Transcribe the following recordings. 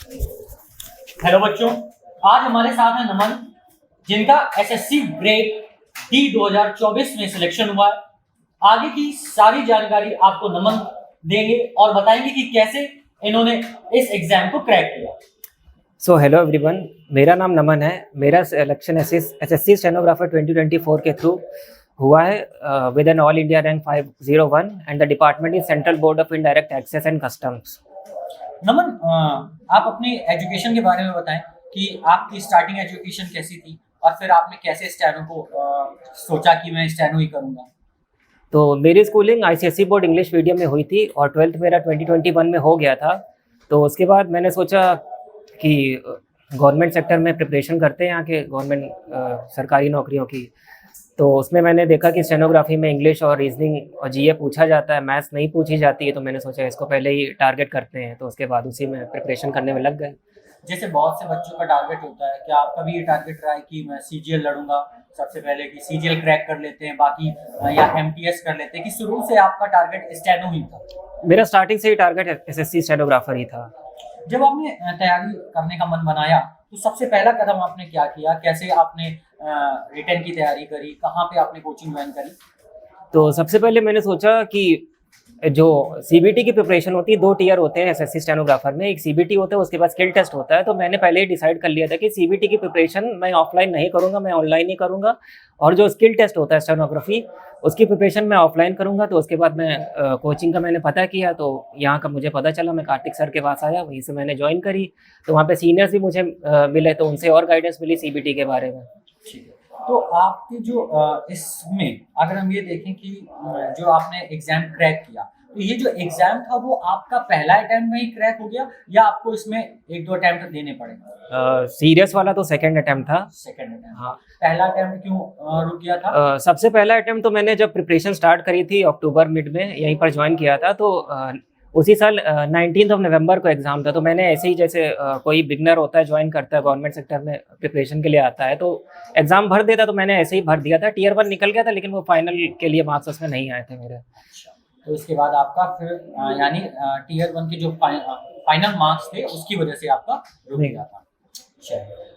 Hello बच्चों, आज हमारे साथ है नमन, जिनका एसएससी ग्रेड डी 2024 में सिलेक्शन हुआ है। आगे की सारी जानकारी आपको नमन देंगे और बताएंगे कि कैसे इन्होंने इस एग्जाम को क्रैक किया। सो हेलो एवरीवन, मेरा नाम नमन है। मेरा सिलेक्शन एसएससी स्टेनोग्राफर 2024 के थ्रू हुआ है with an all India rank 501 and the department is central board of indirect taxes and customs. Naman, आप अपनी एजुकेशन के बारे में बताएं कि आपकी स्टार्टिंग एजुकेशन कैसी थी और फिर आपने कैसे स्टेनो को सोचा कि मैं स्टेनो ही करूंगा। तो मेरी schooling ICSE board English medium में हुई थी और 12th मेरा 2021 में हो गया था। तो उसके बाद मैंने सोचा कि गवर्नमेंट सेक्टर में प्रिपरेशन करते हैं यहाँ के गवर्नमेंट सरकारी नौकरियों की। तो उसमें मैंने देखा कि स्टेनोग्राफी में इंग्लिश और रीजनिंग और जीए पूछा जाता है, मैथ्स नहीं पूछी जाती है। तो मैंने सोचा इसको पहले ही टारगेट करते हैं, तो उसके बाद उसी में प्रिपरेशन करने में लग गए। जैसे बहुत से बच्चों का टारगेट होता है, क्या आपका भी ये टारगेट रहा है कि मैं सीजीएल लड़ूंगा सबसे पहले, कि सीजीएल क्रैक कर लेते हैं बाकी, या एमटीएस कर लेते हैं, कि शुरू से आपका टारगेट स्टेनो ही था? मेरा स्टार्टिंग से ही टारगेट एसएससी स्टेनोग्राफर ही था। जब आपने तैयारी करने का मन बनाया तो सबसे पहला कदम आपने क्या किया? कैसे आपने रिटन की तैयारी करी? कहाँ पे आपने कोचिंग ज्वाइन करी? तो सबसे पहले मैंने सोचा कि जो सीबीटी की प्रिपरेशन होती है, 2 टियर होते हैं एसएससी स्टेनोग्राफर में। एक सीबीटी होता है, उसके बाद स्किल टेस्ट होता है। तो मैंने पहले ही डिसाइड कर लिया था कि सीबीटी की प्रिपरेशन मैं ऑफलाइन नहीं करूंगा, मैं ऑनलाइन ही करूंगा। और जो स्किल टेस्ट होता है स्टेनोग्राफी, उसकी प्रिपरेशन मैं ऑफलाइन करूंगा। तो उसके बाद मैं कोचिंग का मैंने पता किया, तो यहाँ का मुझे पता चला। मैं कार्तिक सर के पास आया, वहीं से मैंने ज्वाइन करी। तो वहाँ पे सीनियर्स भी मुझे मिले, तो उनसे और गाइडेंस मिली सीबीटी के बारे में। ठीक है, तो आपकी जो इसमें अगर हम ये देखें कि जो आपने एग्जाम क्रैक किया, तो ये जो एग्जाम था वो आपका पहला अटेम्प्ट में ही क्रैक हो गया या आपको इसमें 1-2 अटेम्प्ट देने पड़े? सीरियस वाला तो सेकंड अटेम्प्ट था। Second attempt. हाँ। पहला अटेम्प्ट क्यों रुक गया था? सबसे पहला अटेम्प्ट तो मैंने जब प्रिपरेशन स्टार्ट करी थी अक्टूबर मिड में, यहीं पर ज्वाइन किया था। तो उसी साल 19 नवंबर को एग्ज़ाम था। तो मैंने ऐसे ही, जैसे कोई बिगनर होता है, ज्वाइन करता है गवर्नमेंट सेक्टर में प्रिपरेशन के लिए आता है, तो एग्ज़ाम भर देता। तो मैंने ऐसे ही भर दिया था। टियर 1 निकल गया था, लेकिन वो फाइनल के लिए मार्क्स उसमें नहीं आए थे मेरे। तो इसके बाद आपका फिर यानी टियर 1 के जो फाइनल मार्क्स थे उसकी वजह से आपका रुक गया था।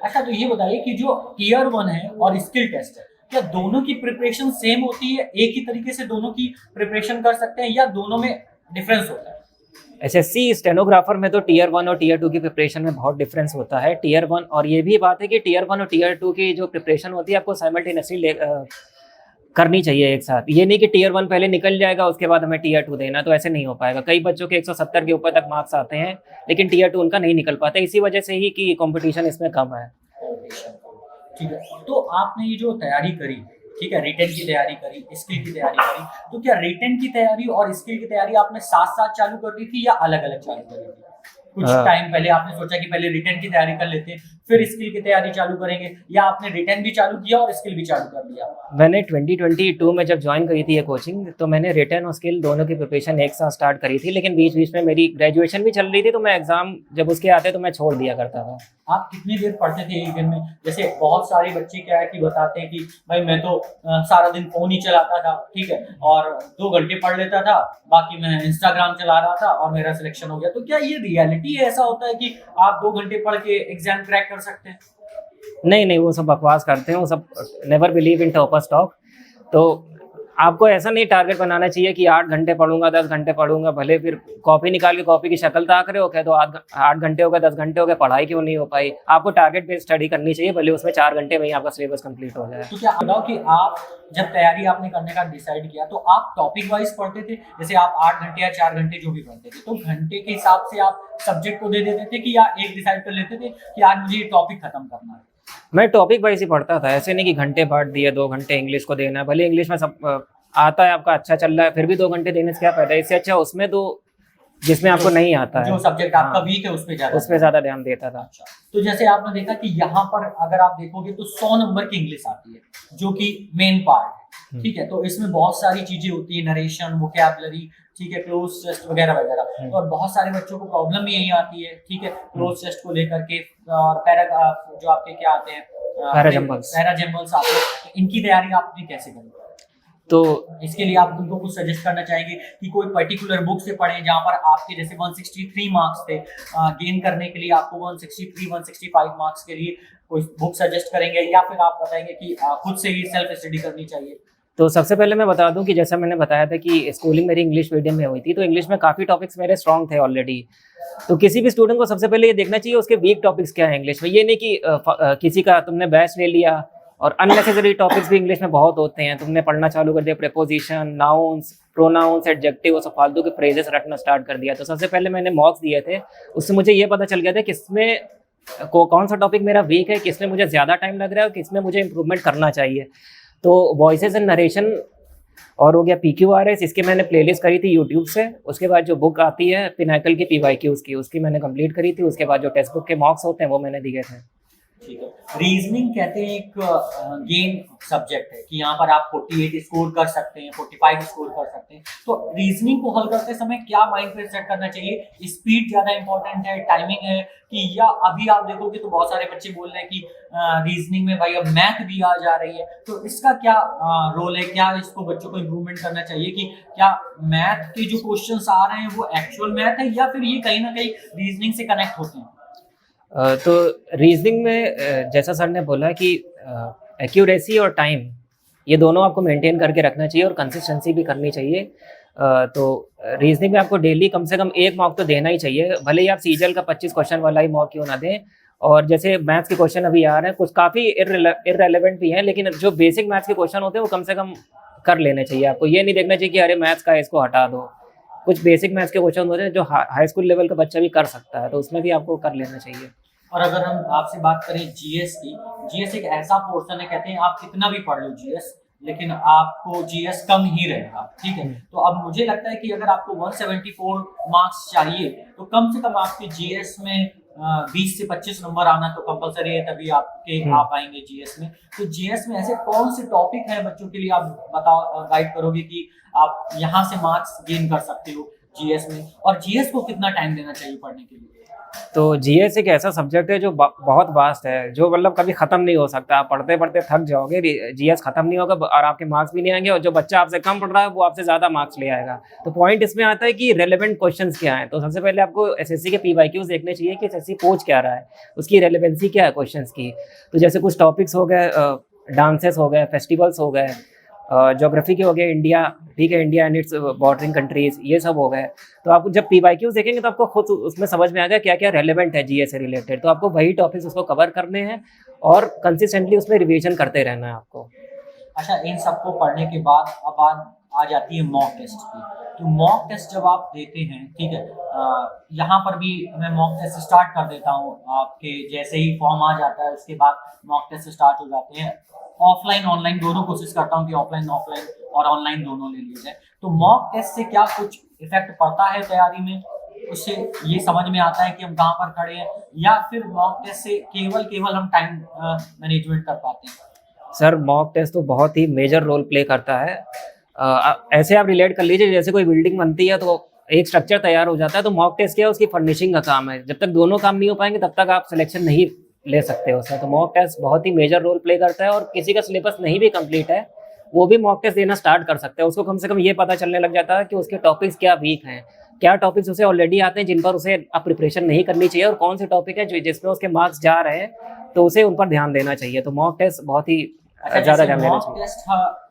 अच्छा, तो ये बताइए कि जो टियर 1 है और स्किल टेस्ट है, क्या दोनों की प्रिपरेशन सेम होती है? एक ही तरीके से दोनों की प्रिपरेशन कर सकते हैं या दोनों में डिफरेंस होता है? एसएससी स्टेनोग्राफर में तो टियर 1 और टियर 2 की प्रिपरेशन में बहुत डिफरेंस होता है। टियर 1, और ये भी बात है कि टियर 1 और टियर 2 की जो प्रिपरेशन होती है, आपको साइमल्टेनियसली करनी चाहिए एक साथ। ये नहीं कि टियर 1 पहले निकल जाएगा, उसके बाद हमें टियर 2 देना, तो ऐसे नहीं हो पाएगा। कई बच्चों के 170 के ऊपर तक मार्क्स आते हैं, लेकिन टियर 2 उनका नहीं निकल पाता। इसी वजह से ही कि कंपटीशन इसमें कम है। ठीक है, तो आपने ये जो तैयारी करी, ठीक है, रिटन की तैयारी करी, स्किल की तैयारी करी, तो क्या रिटन की तैयारी और स्किल की तैयारी आपने साथ साथ चालू कर दी थी या अलग अलग चालू कर दी थी? कुछ टाइम पहले आपने सोचा कि पहले रिटन की तैयारी कर लेते हैं फिर स्किल की तैयारी चालू करेंगे, या आपने रिटन भी चालू किया और स्किल भी चालू कर दिया? मैंने 2022 में जब ज्वाइन करी थी ये कोचिंग, तो मैंने रिटन और स्किल दोनों की प्रिपरेशन एक साथ स्टार्ट करी थी। लेकिन बीच बीच में मेरी ग्रेजुएशन भी चल रही थी, तो मैं एग्जाम जब उसके आते तो मैं छोड़ दिया करता था। आप कितनी देर पढ़ते थे एक दिन में? जैसे बहुत सारे बच्चे क्या है कि बताते हैं कि भाई मैं तो सारा दिन फोन ही चलाता था, ठीक है, और 2 घंटे पढ़ लेता था, बाकी मैं इंस्टाग्राम चला रहा था और मेरा सिलेक्शन हो गया। तो क्या ये रियलिटी है, ऐसा होता है कि आप 2 घंटे पढ़ के एग्जाम क्रैक कर सकते हैं? नहीं नहीं, वो सब बकवास करते हैं। वो सब never believe in toppers talk. तो आपको ऐसा नहीं टारगेट बनाना चाहिए कि 8 घंटे पढ़ूंगा, 10 घंटे पढ़ूंगा। भले फिर कॉपी निकाल के कॉपी की शक्ल ताक रहे हो, क्या तो 8 घंटे हो गए, 10 घंटे हो गए, पढ़ाई क्यों नहीं हो पाई? आपको टारगेट बेस्ड स्टडी करनी चाहिए, भले उसमें 4 घंटे में ही आपका सिलेबस कंप्लीट हो जाए। तो क्या बताओ कि आप जब तैयारी आपने करने का डिसाइड किया तो आप टॉपिक वाइज पढ़ते थे? जैसे आप 8 घंटे या 4 घंटे जो भी पढ़ते थे, तो घंटे के हिसाब से आप सब्जेक्ट को दे देते थे कि या एक डिसाइड कर लेते थे कि आज मुझे ये टॉपिक खत्म करना है? मैं टॉपिक वाइज ही पढ़ता था। ऐसे नहीं कि घंटे बांट दिए, 2 घंटे इंग्लिश को देना है। भले इंग्लिश में सब आता है, आपका अच्छा चल रहा है, फिर भी 2 घंटे देने से क्या फायदा? इससे अच्छा उसमें दो जिसमें आपको नहीं आता है, जो सब्जेक्ट आपका वीक है उस पे ज्यादा ध्यान देता था। अच्छा, तो जैसे आपने देखा कि यहाँ पर अगर आप देखोगे तो 100 नंबर की इंग्लिश आती है जो कि मेन पार्ट है, ठीक है। तो इसमें बहुत सारी चीजें होती है, नरेशन, वोकैबुलरी, ठीक है, क्लोज टेस्ट वगैरह वगैरह। और बहुत सारे बच्चों को प्रॉब्लम भी यही आती है, ठीक है, क्लोज टेस्ट को लेकर के। और जो आपके क्या आते हैं, पैराजम्बल्स आते हैं, इनकी तैयारी आपने कैसे करी? तो इसके लिए आप उनको कुछ सजेस्ट करना चाहेंगे कि कोई पर्टिकुलर बुक से पढ़ें जहाँ पर आपके जैसे 163 मार्क्स थे, गेन करने के लिए आपको 163 165 मार्क्स के लिए कोई बुक सजेस्ट करेंगे, या फिर आप बताएंगे कि खुद से ही सेल्फ स्टडी करनी चाहिए? तो सबसे पहले मैं बता दूं कि जैसा मैंने बताया था कि स्कूलिंग मेरी इंग्लिश मीडियम में हुई थी, तो इंग्लिश में काफ़ी टॉपिक्स मेरे स्ट्रॉन्ग थे ऑलरेडी। तो किसी भी स्टूडेंट को सबसे पहले ये देखना चाहिए उसके वीक टॉपिक्स क्या है इंग्लिश में। ये नहीं कि किसी का तुमने बैच ले लिया, और अननेसेसरी टॉपिक्स भी इंग्लिश में बहुत होते हैं, तुमने पढ़ना चालू कर दिया प्रेपोजिशन, नाउन्स, प्रोनाउंस, एडजेक्टिव और फालतू के फ्रेजेस रटना स्टार्ट कर दिया। तो सबसे पहले मैंने मॉक्स दिए थे, उससे मुझे ये पता चल गया था किसमें कौन सा टॉपिक मेरा वीक है, किसमें मुझे ज़्यादा टाइम लग रहा है और किसमें मुझे इंप्रूवमेंट करना चाहिए। तो वॉइसेस एंड नरेशन और हो गया PQRS, इसकी मैंने प्लेलिस्ट करी थी यूट्यूब से। उसके बाद जो बुक आती है पिनाकल की PYQs की, उसकी मैंने कंप्लीट करी थी। उसके बाद जो टेक्स्ट बुक के मॉक्स होते हैं वो मैंने दिए थे। ठीक है। रीजनिंग कहते हैं एक गेम सब्जेक्ट है कि यहाँ पर आप 48 स्कोर कर सकते हैं, 45 स्कोर कर सकते हैं। तो रीजनिंग को हल करते समय क्या माइंड पे सेट करना चाहिए? स्पीड ज्यादा इंपॉर्टेंट है, टाइमिंग है, कि या अभी आप देखोगे तो बहुत सारे बच्चे बोल रहे हैं कि रीजनिंग में भाई अब मैथ भी आ जा रही है, तो इसका क्या रोल है? क्या इसको बच्चों को इम्प्रूवमेंट करना चाहिए कि क्या मैथ के जो क्वेश्चंस आ रहे हैं वो एक्चुअल मैथ है, या फिर ये कहीं ना कहीं रीजनिंग से कनेक्ट होते हैं? तो रीजनिंग में जैसा सर ने बोला कि एक्यूरेसी और टाइम ये दोनों आपको मेंटेन करके रखना चाहिए और कंसिस्टेंसी भी करनी चाहिए। तो रीजनिंग में आपको डेली कम से कम एक मॉक तो देना ही चाहिए, भले ही आप सीजल का 25 क्वेश्चन वाला ही मॉक क्यों ना दें। और जैसे मैथ्स के क्वेश्चन अभी आ रहे हैं, कुछ काफ़ी इररेलेवेंट भी हैं, लेकिन जो बेसिक मैथ्स के क्वेश्चन होते हैं वो कम से कम कर लेने चाहिए। आपको ये नहीं देखना चाहिए कि अरे मैथ्स का है इसको हटा दो। कुछ बेसिक मैथ्स के क्वेश्चन होते हैं जो हाई स्कूल लेवल का बच्चा भी कर सकता है, तो उसमें भी आपको कर लेना चाहिए। और अगर हम आपसे बात करें जीएस की, जीएस एक ऐसा पोर्शन है, कहते हैं आप कितना भी पढ़ लो जीएस, लेकिन आपको जीएस कम ही रहेगा, ठीक है। तो अब मुझे लगता है कि अगर आपको 174 मार्क्स चाहिए तो कम से कम आपके जीएस में 20 से 25 नंबर आना तो कंपलसरी है, तभी आपके आ पाएंगे जीएस में। तो जीएस में ऐसे कौन से टॉपिक हैं बच्चों के लिए आप बताओ, गाइड करोगे कि आप यहाँ से मार्क्स गेन कर सकते हो जीएस में, और जीएस को कितना टाइम देना चाहिए पढ़ने के लिए? तो जीएस एक ऐसा सब्जेक्ट है जो बहुत वास्ट है, जो मतलब कभी ख़त्म नहीं हो सकता। आप पढ़ते पढ़ते थक जाओगे, जीएस ख़त्म नहीं होगा और आपके मार्क्स भी नहीं आएंगे, और जो बच्चा आपसे कम पढ़ रहा है वो आपसे ज़्यादा मार्क्स ले आएगा। तो पॉइंट इसमें आता है कि रेलेवेंट क्वेश्चंस क्या हैं। तो सबसे पहले आपको एसएससी के PYQs देखने चाहिए कि एसएससी पूछ क्या रहा है, उसकी रेलेवेंसी क्या है क्वेश्चंस की। तो जैसे कुछ टॉपिक्स हो गए, डांसेस हो गए, फेस्टिवल्स हो गए, ज्योग्राफी के हो गए, इंडिया, ठीक है, India and it's bordering countries, ये सब हो गए। तो आप जब PYQs देखेंगे तो आपको खुद उसमें समझ में आएगा क्या क्या रेलेवेंट है जीएस से रिलेटेड। तो आपको वही टॉपिक्स उसको कवर करने हैं और कंसिस्टेंटली उसमें रिवीजन करते रहना है आपको। अच्छा, इन सबको पढ़ने के बाद अब आ जाती है मॉक टेस्ट की। तो मॉक टेस्ट जब आप देते हैं, ठीक है, यहाँ पर भी मैं मॉक टेस्ट स्टार्ट कर देता हूँ। आपके जैसे ही फॉर्म आ जाता है उसके बाद मॉक टेस्ट स्टार्ट हो जाते हैं। ऑफलाइन ऑनलाइन दोनों कोशिश करता हूँ कि ऑफलाइन और ऑनलाइन दोनों ले लिए जाए। तो मॉक टेस्ट से क्या कुछ इफेक्ट पड़ता है तैयारी में? उससे ये समझ में आता है कि हम कहाँ पर खड़े हैं, या फिर मॉक टेस्ट से केवल हम टाइम मैनेजमेंट कर पाते हैं? सर मॉक टेस्ट तो बहुत ही मेजर रोल प्ले करता है। ऐसे आप रिलेट कर लीजिए, जैसे कोई बिल्डिंग बनती है तो एक स्ट्रक्चर तैयार हो जाता है, तो मॉक टेस्ट क्या है, उसकी फर्निशिंग का काम है। जब तक दोनों काम नहीं हो पाएंगे तब तक आप सिलेक्शन नहीं ले सकते हो उसमें। तो मॉक टेस्ट बहुत ही मेजर रोल प्ले करता है, और किसी का सिलेबस नहीं भी कंप्लीट है वो भी मॉक टेस्ट देना स्टार्ट कर सकता है। उसको कम से कम ये पता चलने लग जाता है कि उसके टॉपिक्स क्या वीक हैं, क्या टॉपिक्स उसे ऑलरेडी आते हैं जिन पर उसे अब प्रिपरेशन नहीं करनी चाहिए, और कौन से टॉपिक है जो जिसमें उसके मार्क्स जा रहे हैं तो उसे उन पर ध्यान देना चाहिए। तो मॉक टेस्ट बहुत ही ज़्यादा ध्यान देना चाहिए। मॉक टेस्ट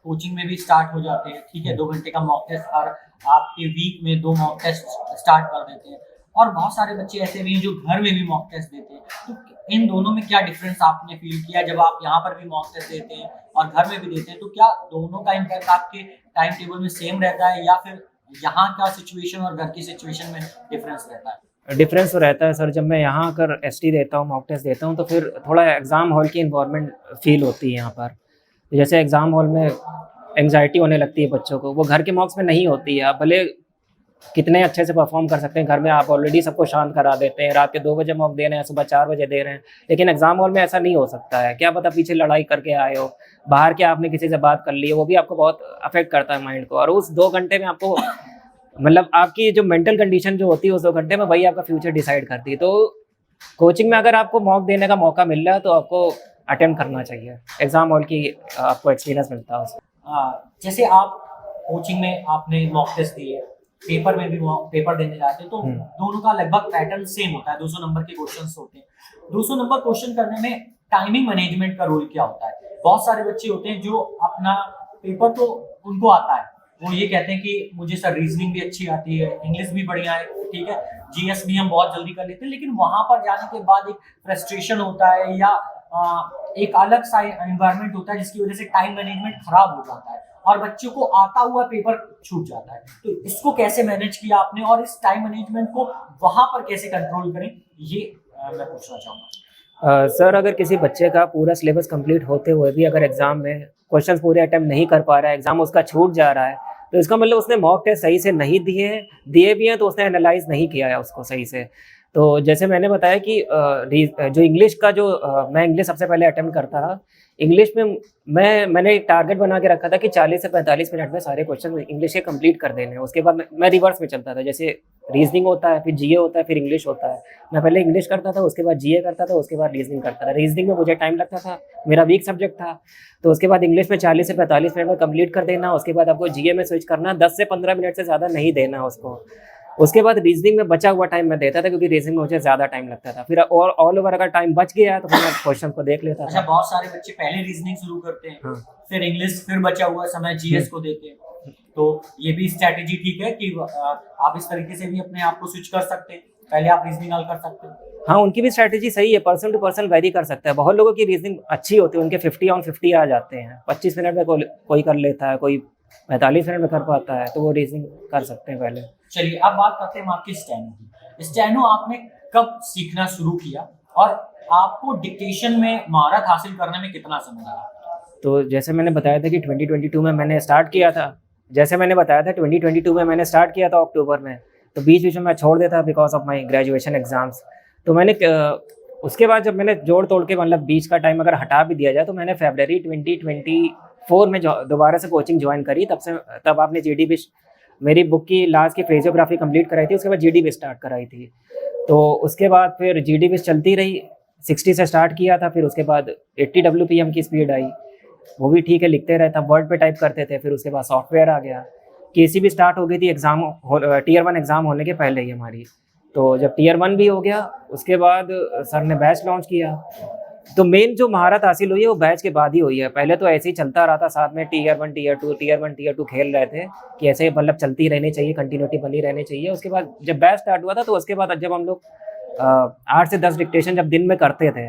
कोचिंग में भी स्टार्ट हो जाते हैं, ठीक है, 2 घंटे का मॉक टेस्ट, और आपके वीक में 2 मॉक टेस्ट स्टार्ट कर देते हैं। और बहुत सारे बच्चे ऐसे भी हैं जो घर में भी मॉक टेस्ट देते हैं। तो इन दोनों में क्या डिफरेंस आपने फील किया जब आप यहाँ पर भी मॉक टेस्ट देते हैं और घर में भी देते हैं? तो क्या दोनों का इम्पैक्ट आपके टाइम टेबल में सेम रहता है, या फिर यहाँ का सिचुएशन और घर की सिचुएशन में डिफरेंस रहता है? डिफरेंस तो रहता है सर। जब मैं यहाँ अगर ST देता हूँ, मॉक टेस्ट देता हूँ, तो फिर थोड़ा एग्ज़ाम हॉल की इन्वायरमेंट फील होती है यहाँ पर। जैसे एग्ज़ाम हॉल में एंग्जाइटी होने लगती है बच्चों को, वो घर के मॉक्स में नहीं होती है। आप भले कितने अच्छे से परफॉर्म कर सकते हैं, घर में आप ऑलरेडी सबको शांत करा देते हैं, रात के 2 बजे मॉक दे रहे हैं, सुबह 4 बजे दे रहे हैं, लेकिन एग्जाम हॉल में ऐसा नहीं हो सकता है। क्या पता पीछे लड़ाई करके आए हो, बाहर के आपने किसी से बात कर ली है, वो भी आपको बहुत अफेक्ट करता है माइंड को। और उस 2 घंटे में आपको मतलब आपकी जो मेंटल कंडीशन जो होती है उस 2 घंटे में, वही आपका फ्यूचर डिसाइड करती है। तो कोचिंग में अगर आपको मॉक देने का मौका मिल रहा है तो आपको अटेम्प्ट करना चाहिए। एग्जाम हॉल की आपको एक्सपीरियंस मिलता है उससे। जैसे आप कोचिंग में आपने मॉक टेस्ट दिए, पेपर में भी पेपर देने जाते हैं, तो दोनों का लगभग पैटर्न सेम होता है, 200 नंबर के क्वेश्चंस होते हैं। 200 नंबर क्वेश्चन करने में टाइमिंग मैनेजमेंट का रोल क्या होता है? बहुत सारे बच्चे होते हैं जो अपना पेपर तो उनको आता है, वो ये कहते हैं कि मुझे सर रीजनिंग भी अच्छी आती है, इंग्लिश भी बढ़िया है, ठीक है, जीएस भी हम बहुत जल्दी कर लेते हैं, लेकिन वहां पर जाने के बाद एक फ्रस्ट्रेशन होता है या एक अलग सा एनवायरनमेंट होता है जिसकी वजह से टाइम मैनेजमेंट खराब हो जाता है और बच्चों को आता हुआ पेपर छूट जाता है। तो इसको कैसे मैनेज किया आपने और इस टाइम मैनेजमेंट को वहां पर कैसे कंट्रोल करें, ये मैं पूछना चाहूँगा। सर, अगर किसी बच्चे का पूरा सिलेबस कंप्लीट होते हुए भी अगर एग्जाम में क्वेश्चंस पूरे अटेम्प्ट नहीं कर पा रहा है, एग्जाम उसका छूट जा रहा है, तो इसका मतलब उसने मॉक टेस्ट सही से नहीं दिए भी हैं, तो उसने एनालाइज नहीं किया है उसको सही से। तो जैसे मैंने बताया कि जो इंग्लिश का मैं इंग्लिश सबसे पहले अटेम्प्ट करता रहा। इंग्लिश में मैंने एक टारगेट बना के रखा था कि 40 से 45 मिनट में सारे क्वेश्चन इंग्लिश के कंप्लीट कर देने हैं। उसके बाद मैं रिवर्स में चलता था, जैसे रीजनिंग होता है, फिर जीए होता है, फिर इंग्लिश होता है। मैं पहले इंग्लिश करता था, उसके बाद जीए करता था, उसके बाद रीजनिंग करता था। रीजनिंग में मुझे टाइम लगता था, मेरा वीक सब्जेक्ट था, तो उसके बाद इंग्लिश में 40 से 45 मिनट में कंप्लीट कर देना। उसके बाद आपको जीए में स्विच करना, 10 से 15 मिनट से ज़्यादा नहीं देना उसको। उसके बाद रीजनिंग में बचा हुआ टाइम मैं देता था, क्योंकि रीजनिंग में मुझे ज़्यादा टाइम लगता था। फिर और ऑल ओवर अगर टाइम बच गया तो फिर मैं क्वेश्चन को देख लेता अच्छा, था। बहुत सारे बच्चे पहले रीजनिंग शुरू करते हैं, हाँ। फिर इंग्लिश, फिर बचा हुआ समय जीएस को देते हैं। तो ये भी स्ट्रैटेजी ठीक है कि आप इस तरीके से भी अपने आप को स्विच कर सकते हैं, पहले आप रीजनिंग हल कर सकते हैं। हाँ, उनकी भी स्ट्रैटेजी सही है, पर्सन टू पर्सन वेरी कर सकता है। बहुत लोगों की रीजनिंग अच्छी होती है, उनके 50 ऑन 50 आ जाते हैं। 25 मिनट में कोई कर लेता है, कोई 45 मिनट में कर पाता है, तो वो रीजनिंग कर सकते हैं पहले। चलिए, अब बात करते हैं आपकी स्टेनो की। स्टेनो आपने कब सीखना शुरू किया और आपको डिक्टेशन में महारत हासिल करने में कितना समय लगा? तो जैसे मैंने बताया था कि 2022 में मैंने स्टार्ट किया था। जैसे मैंने बताया था 2022 में मैंने स्टार्ट किया था अक्टूबर में, तो बीच बीच में मैं छोड़ देता because of my graduation exams. तो मैंने उसके बाद जब मैंने जोड़ तोड़ के मतलब बीच का टाइम अगर हटा भी दिया जाए, तो मैंने फरवरी 2024 में दोबारा से कोचिंग ज्वाइन करी। तब आपने जीडीबी, मेरी बुक की लास्ट की फ्रेजियोग्राफी कंप्लीट कराई थी, उसके बाद जीडीबी स्टार्ट कराई थी। तो उसके बाद फिर जीडीबी चलती रही, 60 से स्टार्ट किया था, फिर उसके बाद 80 WPM की स्पीड आई, वो भी ठीक है, लिखते रहे। तब वर्ड पे टाइप करते थे, फिर उसके बाद सॉफ्टवेयर आ गया। केसी भी स्टार्ट हो गई थी एग्जाम, टीयर 1 एग्ज़ाम होने के पहले ही हमारी। तो जब टीयर 1 भी हो गया, उसके बाद सर ने बैच लॉन्च किया। तो मेन जो महारत हासिल हुई है वो बैच के बाद ही हुई है। पहले तो ऐसे ही चलता रहा था, साथ में टीयर 1 टीयर 2 टीयर 1 टीयर 2 खेल रहे थे कि ऐसे मतलब चलती रहनी चाहिए, कंटिन्यूटी बनी रहनी चाहिए। उसके बाद जब बैच स्टार्ट हुआ था, तो उसके बाद जब हम लोग 8 से 10 डिक्टेशन जब दिन में करते थे,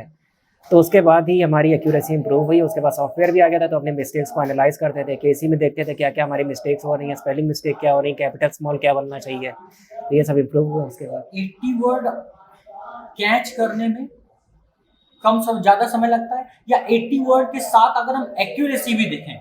तो उसके बाद ही हमारी एक्यूरेसी इंप्रूव हुई। उसके बाद सॉफ्टवेयर भी आ गया था, तो अपने मिस्टेक्स को एनालाइज करते थे, केसी में देखते थे क्या क्या हमारी मिस्टेक्स हो रही हैं, स्पेलिंग मिस्टेक क्या हो रही है, कैपिटल स्मॉल क्या बनना चाहिए, तो ये सब इंप्रूव हुआ। उसके बाद 80 वर्ड कैच करने में ज़्यादा समय लगता है, या 80 वर्ड के साथ अगर हम एक्यूरेसी भी देखें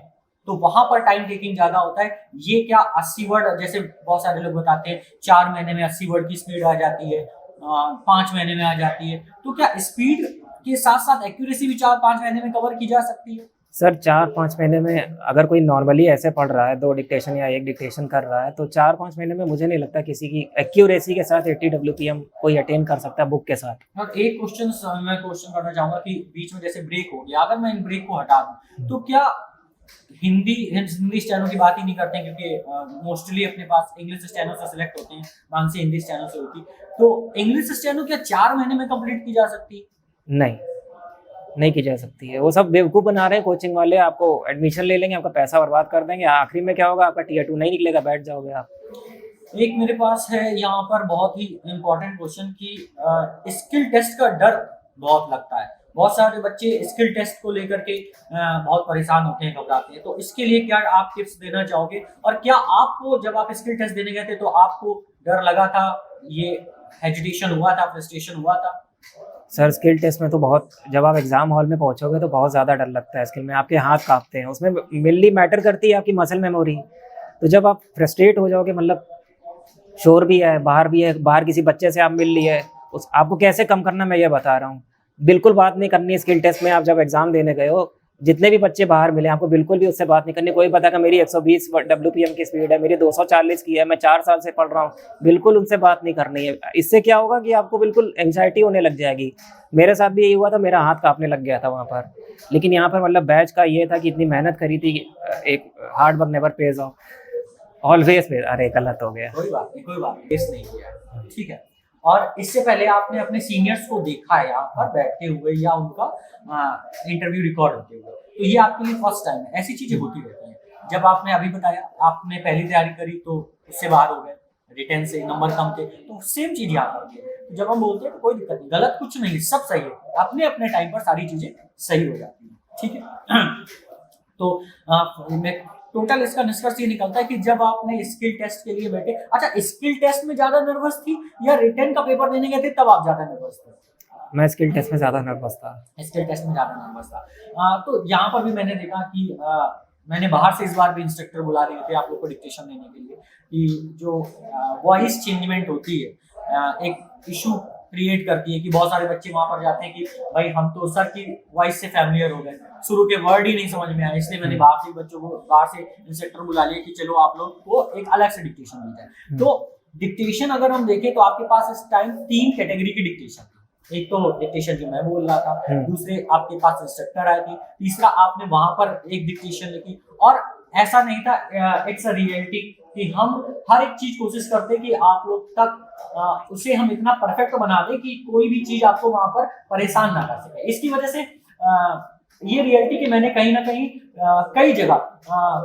तो वहां पर टाइम टेकिंग ज़्यादा होता है? ये क्या 80 वर्ड, जैसे बहुत सारे लोग बताते हैं 4 महीने में 80 वर्ड की स्पीड आ जाती है, 5 महीने में आ जाती है, तो क्या स्पीड के साथ साथ एक्यूरेसी भी 4-5 महीने में कवर की जा सकती है? सर 4-5 महीने में अगर कोई नॉर्मली ऐसे पढ़ रहा है, 2 डिक्टेशन या 1 डिक्टेशन कर रहा है, तो 4-5 महीने में मुझे नहीं लगता किसी की एक्यूरेसी के साथ 80 WPM कोई अटेन कर सकता है बुक के साथ। और एक मैं क्वेश्चन करना चाहूंगा कि बीच में जैसे ब्रेक हो गया, अगर मैं इन ब्रेक को हटा दूं, तो क्या हिंदी स्टेनो की बात ही नहीं करते हैं, क्योंकि मोस्टली अपने पास इंग्लिश स्टेनो से सिलेक्ट होते हैं, बाकी हिंदी स्टेनो से होती, तो इंग्लिश स्टेनो क्या 4 महीने में कंप्लीट की जा सकती है? नहीं की जा सकती है। वो सब बेवकूफ़ बना रहे हैं कोचिंग वाले, आपको एडमिशन ले लेंगे, आपका पैसा बर्बाद कर देंगे, आखिरी में क्या होगा, आपका टीयर 2 नहीं निकलेगा, बैठ जाओगे आप। एक मेरे पास है यहाँ पर बहुत ही इम्पोर्टेंट क्वेश्चन कि स्किल टेस्ट का डर बहुत लगता है। बहुत सारे बच्चे स्किल टेस्ट को लेकर के बहुत परेशान होते हैं, घबराते हैं, तो इसके लिए क्या आप टिप्स देना चाहोगे? और क्या आपको जब आप स्किल टेस्ट देने गए थे तो आपको डर लगा था, ये हेजिटेशन हुआ था, फ्रस्ट्रेशन हुआ था? सर स्किल टेस्ट में तो बहुत, जब आप एग्जाम हॉल में पहुंचोगे तो बहुत ज़्यादा डर लगता है। स्किल में आपके हाथ कांपते हैं, उसमें मेनली मैटर करती है आपकी मसल मेमोरी। तो जब आप फ्रस्ट्रेट हो जाओगे, मतलब शोर भी है, बाहर किसी बच्चे से आप मिल लिए, आपको कैसे कम करना मैं ये बता रहा हूँ। बिल्कुल बात नहीं करनी है स्किल टेस्ट में। आप जब एग्जाम देने गए हो, जितने भी बच्चे बाहर मिले आपको बिल्कुल भी उससे बात नहीं करनी। कोई बता कि मेरी 120 WPM की स्पीड है, मेरी 240 की है, मैं 4 साल से पढ़ रहा हूँ, बिल्कुल उनसे बात नहीं करनी है। इससे क्या होगा कि आपको बिल्कुल एंग्जाइटी होने लग जाएगी। मेरे साथ भी यही हुआ था, मेरा हाथ कांपने लग गया था वहाँ पर। लेकिन यहाँ पर मतलब बैच का ये था कि इतनी मेहनत करी थी, एक hard work never page of, always पे। अरे गलत हो गया। कोई बात नहीं, कोई बात नहीं, केस नहीं किया, ठीक है। और इससे पहले आपने अपने सीनियर्स को देखा है यहाँ पर बैठते हुए या उनका इंटरव्यू रिकॉर्ड होते हुए, तो ये आपके लिए फर्स्ट टाइम है। ऐसी चीजें होती रहती हैं। जब आपने अभी बताया आपने पहली तैयारी करी तो उससे बाहर हो गए, रिटेन से नंबर कम थे, तो सेम चीज यहाँ पर भी है। तो जब हम बोलते हैं तो कोई दिक्कत नहीं, गलत कुछ नहीं, सब सही है, अपने अपने टाइम पर सारी चीजें सही हो जाती हैं, ठीक है। तो मैं टोटल इसका निष्कर्ष ये निकलता है कि जब आपने स्किल टेस्ट के लिए बैठे, अच्छा स्किल टेस्ट में ज्यादा नर्वस थी या रिटन का पेपर देने गए थे तब आप ज्यादा नर्वस थे? मैं स्किल टेस्ट में ज्यादा नर्वस था। स्किल टेस्ट में ज्यादा नर्वस था। तो यहाँ पर भी मैंने देखा कि मैंने बाहर से इस बार भी इंस्ट्रक्टर बुला दिए थे आप लोग को डिक्टेशन देने के लिए, कि जो वॉइस चेंजमेंट होती है एक इशू क्रिएट करती है कि बहुत सारे बच्चे वहां पर जाते हैं कि भाई हम तो सर की वॉइस से फैमिलियर हो गए, शुरू के वर्ड ही नहीं समझ में आए, इसलिए मैंने बाहर से बच्चों को, बाहर से इंस्ट्रक्टर बुला लिया कि चलो आप लोग को एक अलग से डिक्टेशन दी जाए। तो डिक्टेशन अगर हम देखें तो आपके पास इस टाइम 3 कैटेगरी की डिक्टेशन थी। एक तो डिक्टेशन जो मैं बोल रहा था, दूसरे आपके पास इंस्ट्रक्टर आए थे, तीसरा आपने वहां पर एक डिक्टेशन लिखी। और ऐसा नहीं था, इट्स अ रियलिटी कि हम हर एक चीज कोशिश करते कि आप लोग तक उसे हम इतना परफेक्ट बना दें कि कोई भी चीज आपको वहां पर परेशान ना कर सके। इसकी वजह से ये रियलिटी कि मैंने कहीं ना कहीं कई जगह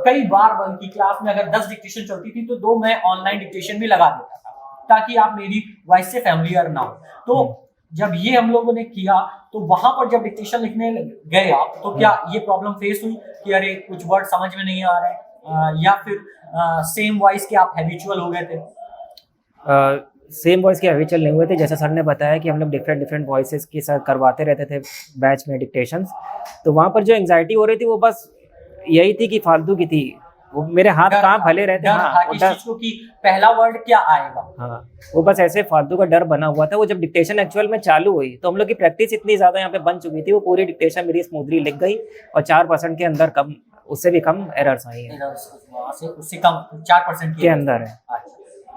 कई बार बल्कि क्लास में अगर 10 डिक्टेशन चलती थी तो 2 मैं ऑनलाइन डिक्टेशन भी लगा देता था ताकि आप मेरी वॉइस से फैमिलियर ना हो। तो जब ये हम लोगों ने किया तो वहां पर जब डिक्टेशन लिखने गए आप, तो क्या ये प्रॉब्लम फेस हुई कि अरे कुछ वर्ड समझ में नहीं आ रहे, या फिर सेम वॉइस के आप हैबिचुअल हो गए थे? सेम वॉइस के हैबिचुअल नहीं हुए थे। जैसा सर ने बताया कि हम लोग डिफरेंट वॉइसेस के साथ करवाते रहते थे बैच में डिक्टेशंस, तो वहाँ पर जो एंग्जाइटी हो रही थी वो बस यही थी कि फालतू की थी। वो मेरे हाथ कहाँ भले रहते, हाँ, कि पहला वर्ड क्या आएगा, हाँ वो बस ऐसे फालतू का डर बना हुआ था। वो जब डिक्टेशन एक्चुअल में चालू हुई तो हम लोग की प्रैक्टिस इतनी ज्यादा यहाँ पे बन चुकी थी, वो पूरी डिक्टेशन मेरी स्मूथली लिख गई और 4% के अंदर कम, उससे भी कम एरर्स आई हैं। उससे कम 4% के अंदर है।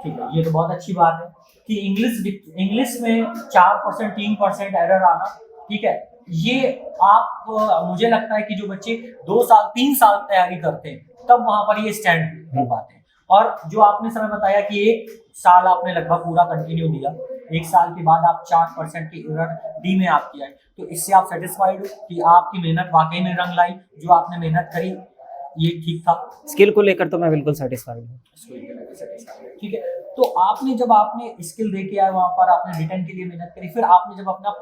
ठीक है, ये तो बहुत अच्छी बात है कि इंग्लिश में 4% 3% एरर आना, ठीक है। ये आप मुझे लगता है कि जो बच्चे 2 साल 3 साल तैयारी करते हैं तब वहां पर ये स्टैंड हो पाते हैं। और जो आपने समय बताया कि 1 साल आपने लगभग पूरा कंटिन्यू दिया, 1 साल के बाद आप 4% की एरर डी में आपकी आई, तो इससे आप सेटिस्फाइड हो कि आपकी मेहनत वाकई में रंग लाई, जो आपने मेहनत करी ये ठीक था? स्किल को लेकर तो मैं बिल्कुल सेटिस्फाइड हूँ। ठीक है, तो आपने जब आपने स्किल दे के आए वहां पर, आपने रिटर्न के लिए मेहनत करी, फिर आपने जब अपना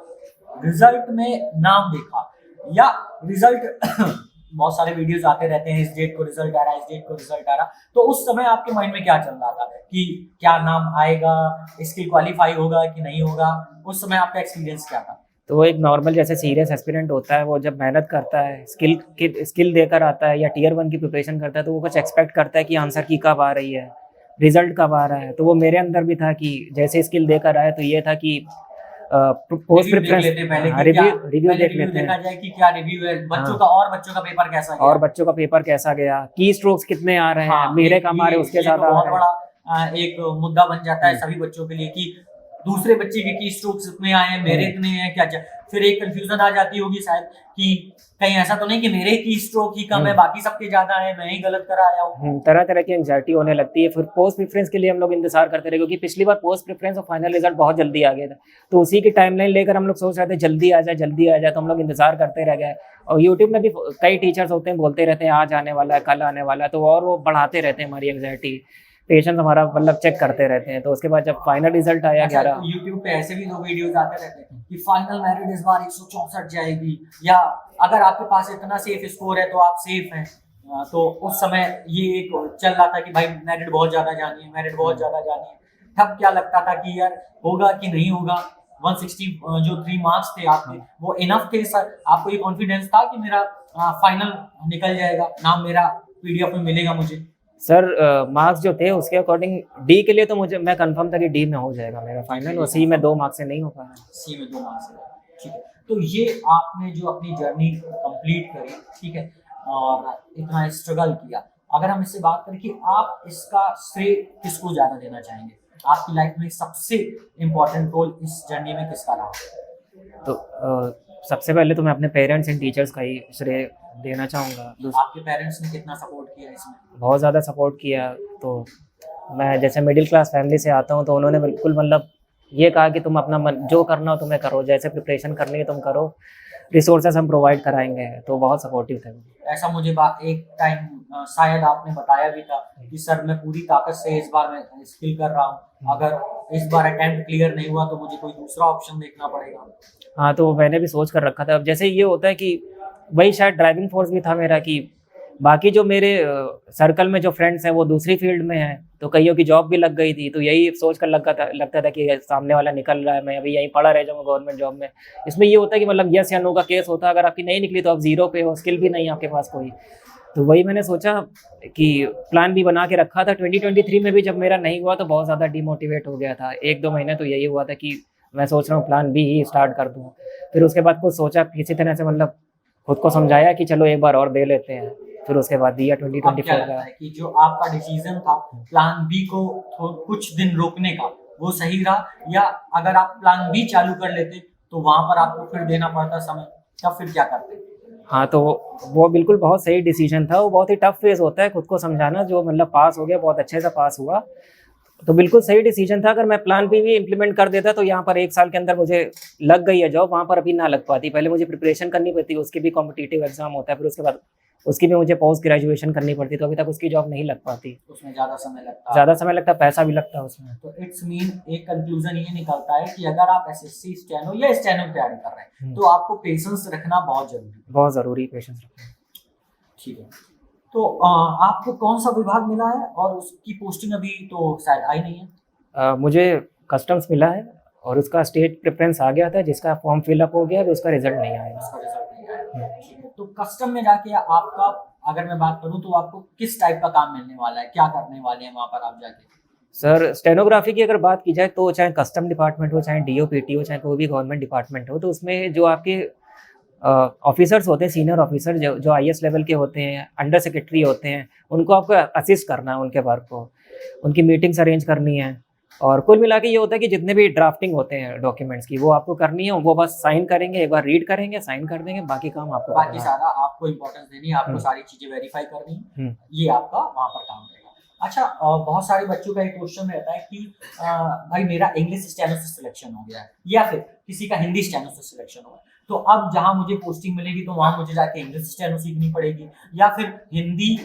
रिजल्ट में नाम देखा या रिजल्ट बहुत सारे वीडियोस आते रहते हैं, इस डेट को रिजल्ट आ रहा है, इस डेट को रिजल्ट आ रहा, तो उस समय आपके माइंड में क्या चल रहा था कि क्या नाम आएगा, स्किल क्वालिफाई होगा कि नहीं होगा? उस समय आपका एक्सपीरियंस क्या था? तो वो एक नॉर्मल जैसे सीरियस एस्पिरेंट होता है, वो जब मेहनत करता है, स्किल देकर आता है या टियर 1 की प्रिपरेशन करता है, तो वो कुछ एक्सपेक्ट करता है कि आंसर की कब आ रही है, रिजल्ट कब आ रहा है। तो वो मेरे अंदर भी था कि जैसे स्किल देकर आया तो ये था कि पोस्ट प्रेफरेंस रिव्यू देख लेते हैं, देखा जाए कि क्या रिव्यू है बच्चों का, और बच्चों का पेपर कैसा गया, और बच्चों का पेपर कैसा गया, की स्ट्रोक्स कितने आ रहे हैं, मेरे कम आ रहे उसके ज्यादा। बहुत बड़ा एक मुद्दा बन जाता है सभी बच्चों के लिए कि दूसरे बच्चे के की स्ट्रोक्स इतने आए हैं, मेरे इतने हैं, क्या फिर एक कंफ्यूजन आ जाती होगी शायद कि कहीं ऐसा तो नहीं कि मेरे की स्ट्रोक ही कम है, बाकी सबके ज्यादा है, मैं ही गलत कर आया हूँ। तरह तरह की एंजाइटी होने लगती है। फिर पोस्ट प्रेफरेंस के लिए हम लोग इंतजार करते रहे, क्योंकि पिछली बार पोस्ट प्रेफरेंस और फाइनल रिजल्ट बहुत जल्दी आ गया था, तो उसी की टाइमलाइन लेकर हम लोग सोच रहे थे जल्दी आ जाए जल्दी आ जाए, तो हम लोग इंतजार करते रह गए। और यूट्यूब में भी कई टीचर्स होते हैं, बोलते रहते हैं आज आने वाला है, कल आने वाला है, तो और वो बढ़ाते रहते हैं हमारी एंजाइटी, पेशेंस हमारा मतलब चेक करते रहते हैं। तो उसके बाद जब फाइनल रिजल्ट आया 11, यूट्यूब पे ऐसे भी 2 वीडियोस आते रहते हैं कि फाइनल मेरिट इस बार 164 जाएगी, या अगर आपके पास इतना सेफ स्कोर है तो आप सेफ हैं। तो उस समय ये एक चल रहा था कि भाई मेरिट बहुत ज्यादा जानी है, मेरिट बहुत ज्यादा जानी है। तब क्या लगता था कि यार होगा कि नहीं होगा? 160 जो 3 मार्क्स थे आपके, वो इनफ थे सर? आपको ये कॉन्फिडेंस था कि मेरा फाइनल निकल जाएगा, नाम मेरा पीडीएफ में मिलेगा मुझे? सर मार्क्स जो थे उसके अकॉर्डिंग डी के लिए तो मैं कंफर्म था कि डी में हो जाएगा मेरा फाइनल, और सी में 2 मार्क्स से नहीं हो पाया। सी में 2 मार्क्स से, ठीक है, तो ये आपने जो अपनी जर्नी कंप्लीट करी, ठीक है, और इतना स्ट्रगल किया, अगर हम इससे बात करें कि आप इसका श्रेय किसको ज़्यादा देना चाहेंगे? आपकी लाइफ में सबसे इम्पोर्टेंट रोल इस जर्नी में किसका रहा? तो सबसे पहले तो मैं अपने पेरेंट्स एंड टीचर्स का ही श्रेय देना चाहूँगा। आपके पेरेंट्स ने कितना सपोर्ट किया इसमें? बहुत ज़्यादा सपोर्ट किया। तो मैं जैसे मिडिल क्लास फैमिली से आता हूँ, तो उन्होंने बिल्कुल मतलब ये कहा कि तुम अपना मन जो करना हो तुम्हें करो, जैसे प्रिपरेशन करनी है तुम करो, रिसोर्सेज हम प्रोवाइड कराएंगे। तो बहुत सपोर्टिव थे। ऐसा मुझे एक टाइम शायद आपने बताया भी था कि सर मैं पूरी ताकत से इस बार मैं स्किल कर रहा हूँ, अगर इस बार अटेम्प्ट क्लियर नहीं हुआ तो मुझे कोई दूसरा ऑप्शन देखना पड़ेगा। हाँ, तो मैंने भी सोच कर रखा था। अब जैसे ये होता है कि वही शायद ड्राइविंग फोर्स भी था मेरा, कि बाकी जो मेरे सर्कल में जो फ्रेंड्स हैं वो दूसरी फील्ड में हैं, तो कईयों की जॉब भी लगता था कि सामने वाला निकल रहा है, मैं अभी यहीं पड़ा रह जाऊँगा गवर्नमेंट जॉब में। इसमें ये होता है कि मतलब यस या नो का केस होता है, अगर आपकी नहीं निकली तो आप जीरो पे हो, स्किल भी नहीं है आपके पास कोई। तो वही मैंने सोचा कि प्लान भी बना के रखा था। 2023 में भी जब मेरा नहीं हुआ तो बहुत ज़्यादा डिमोटिवेट हो गया था। 1-2 महीने तो यही हुआ था कि मैं सोच रहा हूँ प्लान बी ही स्टार्ट कर दूँ। फिर उसके बाद कुछ सोचा, किसी तरह से मतलब खुद को समझाया कि चलो एक बार और दे लेते हैं। फिर उसके बाद दिया अब क्या 2024 लगता का। है कि जो आपका डिसीजन था प्लान बी को कुछ दिन रोकने का, वो सही रहा, या अगर आप प्लान बी चालू कर लेते तो वहां पर आपको फिर देना पड़ता समय, तब फिर क्या करते? हाँ, तो वो बिल्कुल बहुत सही डिसीजन था। वो बहुत ही टफ फेज़ होता है खुद को समझाना, जो मतलब पास हो गया, बहुत अच्छे से पास हुआ। तो बिल्कुल सही डिसीजन था। अगर मैं प्लान बी भी इम्प्लीमेंट कर देता तो यहाँ पर 1 साल के अंदर मुझे लग गई है जॉब, वहाँ पर अभी ना लग पाती। पहले मुझे प्रिपरेशन करनी पड़ती, उसकी भी कॉम्पिटिटिव एग्जाम होता है, फिर उसके बाद उसकी भी मुझे पोस्ट ग्रेजुएशन करनी पड़ती, तो अभी तक उसकी जॉब नहीं लग पाती। उसमें ज़्यादा समय लगता, पैसा भी लगता है उसमें। तो इट्स मीन एक कंक्लूजन ये निकलता है कि अगर आप एसएससी स्टेनो या स्टेनो की तैयारी कर रहे हैं तो आपको पेशेंस रखना बहुत जरूरी है। बहुत ज़रूरी पेशेंस रखना। ठीक है, तो आपको कौन सा विभाग मिला है और उसकी पोस्टिंग अभी तो शायद आई नहीं है? मुझे कस्टम्स मिला है और उसका स्टेट प्रेफरेंस आ गया था, जिसका फॉर्म फिलअप हो गया, अभी उसका रिजल्ट नहीं आया। उसका रिजल्ट नहीं आया। ठीक है, तो कस्टम में जाके आपका, अगर मैं बात करूं तो आपको किस टाइप का काम मिलने वाला है, क्या करने वाले हैं वहां पर आप जाके? सर, स्टेनोग्राफी की अगर बात की जाए तो चाहे कस्टम डिपार्टमेंट हो, चाहे डीओपीटी हो, चाहे कोई भी गवर्नमेंट डिपार्टमेंट हो, तो उसमें जो आपके ऑफिसर्स होते हैं, सीनियर ऑफिसर जो आईएएस लेवल के होते हैं, अंडर सेक्रेटरी होते हैं, उनको आपको असिस्ट करना है उनके वर्क को, उनकी मीटिंग्स अरेंज करनी है। और कुल मिला के ये होता है कि जितने भी ड्राफ्टिंग होते हैं डॉक्यूमेंट्स की, वो आपको करनी है। वो बस साइन करेंगे, एक बार रीड करेंगे, साइन कर देंगे, बाकी काम आपको बाकी करना है। सारा आपको इम्पोर्टेंस देनी है, आपको सारी चीजें वेरीफाई करनी है, ये आपका वहां पर काम रहेगा। अच्छा, बहुत सारे बच्चों का एक क्वेश्चन रहता है कि भाई मेरा इंग्लिश स्टेनो से सिलेक्शन हो गया है, या फिर किसी का हिंदी स्टेनो से सिलेक्शन हुआ है, तो अब जहां मुझे पोस्टिंग मिलेगी तो वहां मुझे जाके इंग्लिश स्टेनो सीखनी पड़ेगी, या फिर हिंदी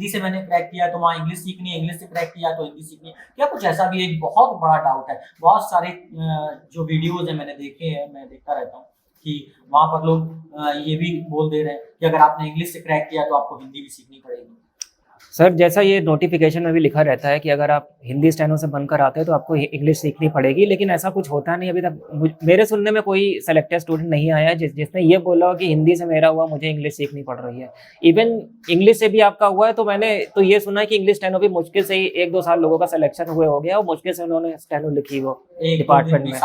से मैंने क्रैक किया तो वहाँ इंग्लिश सीखनी है, इंग्लिश से क्रैक किया तो हिंदी सीखनी है, क्या कुछ ऐसा भी? एक बहुत बड़ा डाउट है। बहुत सारे जो वीडियोज है मैंने देखे हैं, मैं देखता रहता हूँ कि वहाँ पर लोग ये भी बोल दे रहे हैं कि अगर आपने इंग्लिश से क्रैक किया तो आपको हिंदी भी सीखनी पड़ेगी। सर, जैसा ये नोटिफिकेशन में भी लिखा रहता है कि अगर आप हिंदी स्टेनो से बनकर आते हैं तो आपको इंग्लिश सीखनी पड़ेगी, लेकिन ऐसा कुछ होता नहीं। अभी तक मेरे सुनने में कोई सेलेक्टेड स्टूडेंट नहीं आया जिसने ये बोला हो कि हिंदी से मेरा हुआ, मुझे इंग्लिश सीखनी पड़ रही है। इवन इंग्लिश से भी आपका हुआ है तो मैंने तो ये सुना है कि इंग्लिश स्टेनो भी मुश्किल से ही 1-2 साल लोगों का सिलेक्शन हुए हो गया, और मुश्किल से उन्होंने स्टेनो लिखी हो डिपार्टमेंट में।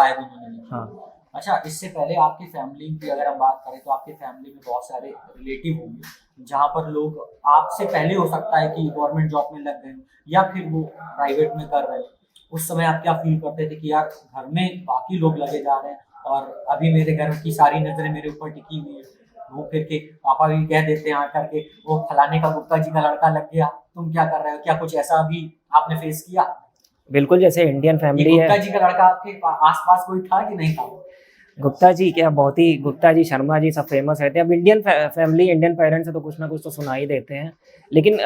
हाँ। अच्छा, इससे पहले आपकी फैमिली की अगर हम बात करें तो आपकी फैमिली में बहुत सारे रिलेटिव होंगे जहाँ पर लोग आपसे पहले हो सकता है कि गवर्नमेंट जॉब में लग गए या फिर वो प्राइवेट में कर रहे हैं। उस समय आप क्या फील करते थे कि यार घर में बाकी लोग लगे जा रहे हैं और अभी मेरे घर की सारी नजरें मेरे ऊपर टिकी हुई है, वो फिर के पापा भी कह देते हैं आकर के वो फलाने का गुप्ता जी का लड़का लग गया, तुम क्या कर रहे हो? क्या कुछ ऐसा भी आपने फेस किया? बिल्कुल, जैसे इंडियन फैमिली है। गुप्ता जी का लड़का आपके आसपास कोई था कि नहीं था? गुप्ता जी क्या, बहुत ही गुप्ता जी, शर्मा जी सब फेमस रहते हैं। अब इंडियन फैमिली, इंडियन पेरेंट्स है तो कुछ ना कुछ तो सुना ही देते हैं। लेकिन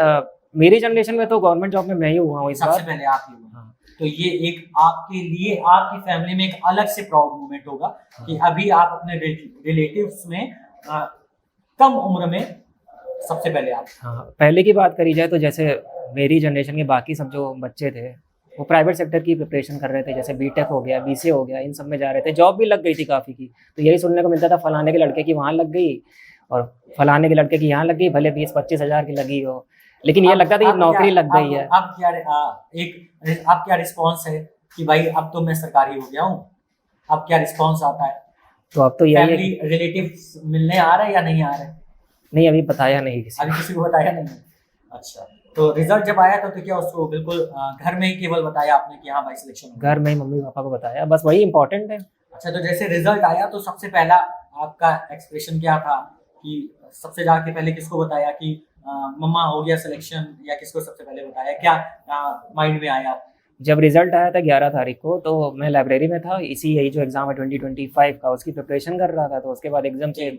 मेरी जनरेशन में तो गवर्नमेंट जॉब में मैं ही हुआ हूँ इस बार। सबसे पहले आप ही हुए। हाँ। तो ये एक आपके लिए, आपकी फैमिली में एक अलग से प्राउड मोमेंट होगा। हाँ। कि अभी आप अपने रिलेटिव्स में कम उम्र में सबसे पहले आप। हाँ, पहले की बात करी जाए तो जैसे मेरी जनरेशन के बाकी सब जो बच्चे थे वो प्राइवेट सेक्टर की प्रिपरेशन कर रहे थे, जैसे बीटेक हो गया, बीसीए हो गया, इन सब में जा रहे थे। जॉब भी लग गई थी काफ़ी की, तो यही सुनने को मिलता था फलाने के लड़के की वहाँ लग गई और फलाने के लड़के की यहाँ लग गई, भले 20-25 हज़ार की लगी हो, लेकिन ये लगता था कि नौकरी लग गई है। अब क्या रिस्पॉन्स है कि भाई अब तो मैं सरकारी हो गया हूँ, अब क्या रिस्पॉन्स आता है? तो अब तो यही है फैमिली रिलेटिव्स मिलने आ रहे हैं या नहीं आ रहे? नहीं, अभी बताया नहीं किसी अभी किसी को बताया नहीं? अच्छा, तो रिजल्ट जब आया तो क्या उसको बिल्कुल घर में ही केवल बताया आपने कि हाँ भाई सिलेक्शन हो को। गया? घर में ही मम्मी पापा को बताया, बस वही इंपॉर्टेंट है। अच्छा, तो जैसे रिजल्ट आया तो सबसे पहला आपका एक्सप्रेशन क्या था कि सबसे जाके पहले किसको बताया कि मम्मा हो गया सिलेक्शन, या किसको सबसे पहले बताया, क्या माइंड में आया? जब रिजल्ट आया था 11 तारीख को, तो मैं लाइब्रेरी में था, इसी यही जो एग्जाम है 2025 का, उसकी प्रिपरेशन कर रहा था। तो उसके बाद एकदम से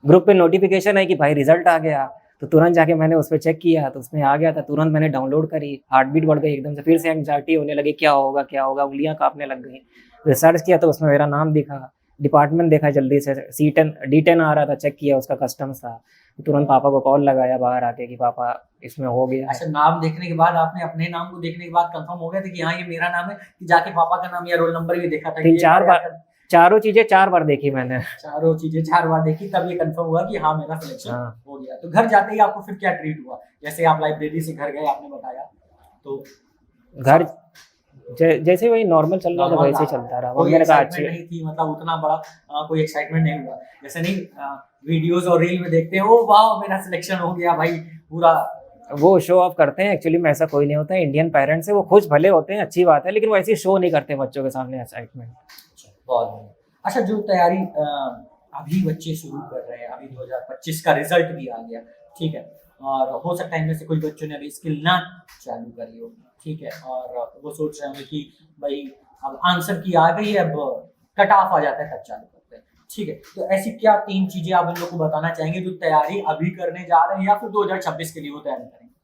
ग्रुप पे नोटिफिकेशन है कि भाई रिजल्ट आ गया। तो तुरंत जाके मैंने उस पर चेक किया, तो उसमें आ गया था। तुरंत मैंने डाउनलोड करी, हार्ट बीट बढ़ गई एकदम से, फिर से एंग्जाइटी होने लगी, क्या होगा क्या होगा, उंगलियां कांपने लग गई। रिसर्च किया तो उसमें मेरा नाम दिखा, डिपार्टमेंट देखा, जल्दी से C10 D10 आ रहा था, चेक किया, उसका कस्टम्स था। तो तुरंत पापा को कॉल लगाया बाहर आके कि पापा इसमें हो गया। अच्छा, नाम देखने के बाद आपने अपने नाम को देखने के बाद कंफर्म हो गया था कि हाँ ये मेरा नाम है, कि जाके पापा का नाम या रोल नंबर भी देखा था? कि तीन एक चार बार बार, जाकर चारों चीजें 4 बार देखी मैंने। चारों चीजें 4 बार देखी तब ये कंफर्म हुआ कि हाँ मेरा सिलेक्शन हाँ, हो गया? तो घर जाते ही आपको फिर क्या ट्रीट हुआ? जैसे आप लाइब्रेरी से घर गए आपने बताया, तो घर जैसे वही नॉर्मल चल रहा था नॉर्मल वैसे ही था, चलता रहा। कोई मम्मी ने कहा एक्साइटमेंट अच्छी। नहीं थी, मतलब उतना बड़ा कोई एक्साइटमेंट नहीं हुआ? जैसे नहीं वीडियोस और रील में देखते हैं ओ वाह मेरा सिलेक्शन हो गया भाई पूरा। वो शो ऑफ करते हैं, एक्चुअली में ऐसा कोई नहीं होता है। इंडियन पेरेंट्स है, वो खुश भले होते हैं, अच्छी बात है, लेकिन वो ऐसी शो नहीं करते बच्चों के सामने एक्साइटमेंट। बहुत बढ़िया। अच्छा, जो तैयारी अभी बच्चे शुरू कर रहे हैं, अभी 2025 का रिजल्ट भी आ गया, ठीक है, और हो सकता है इनमें से कुछ बच्चों ने अभी स्किल ना चालू करी हो, ठीक है, और वो सोच रहे होंगे कि भाई अब आंसर की आ गई है, अब कट ऑफ आ जाता है तब चालू करते हैं, ठीक है, तो ऐसी क्या 3 चीजें आप इन लोग को बताना चाहेंगे जो तैयारी अभी करने जा रहे हैं या फिर 2026 के लिए वो तैयारी करेंगे?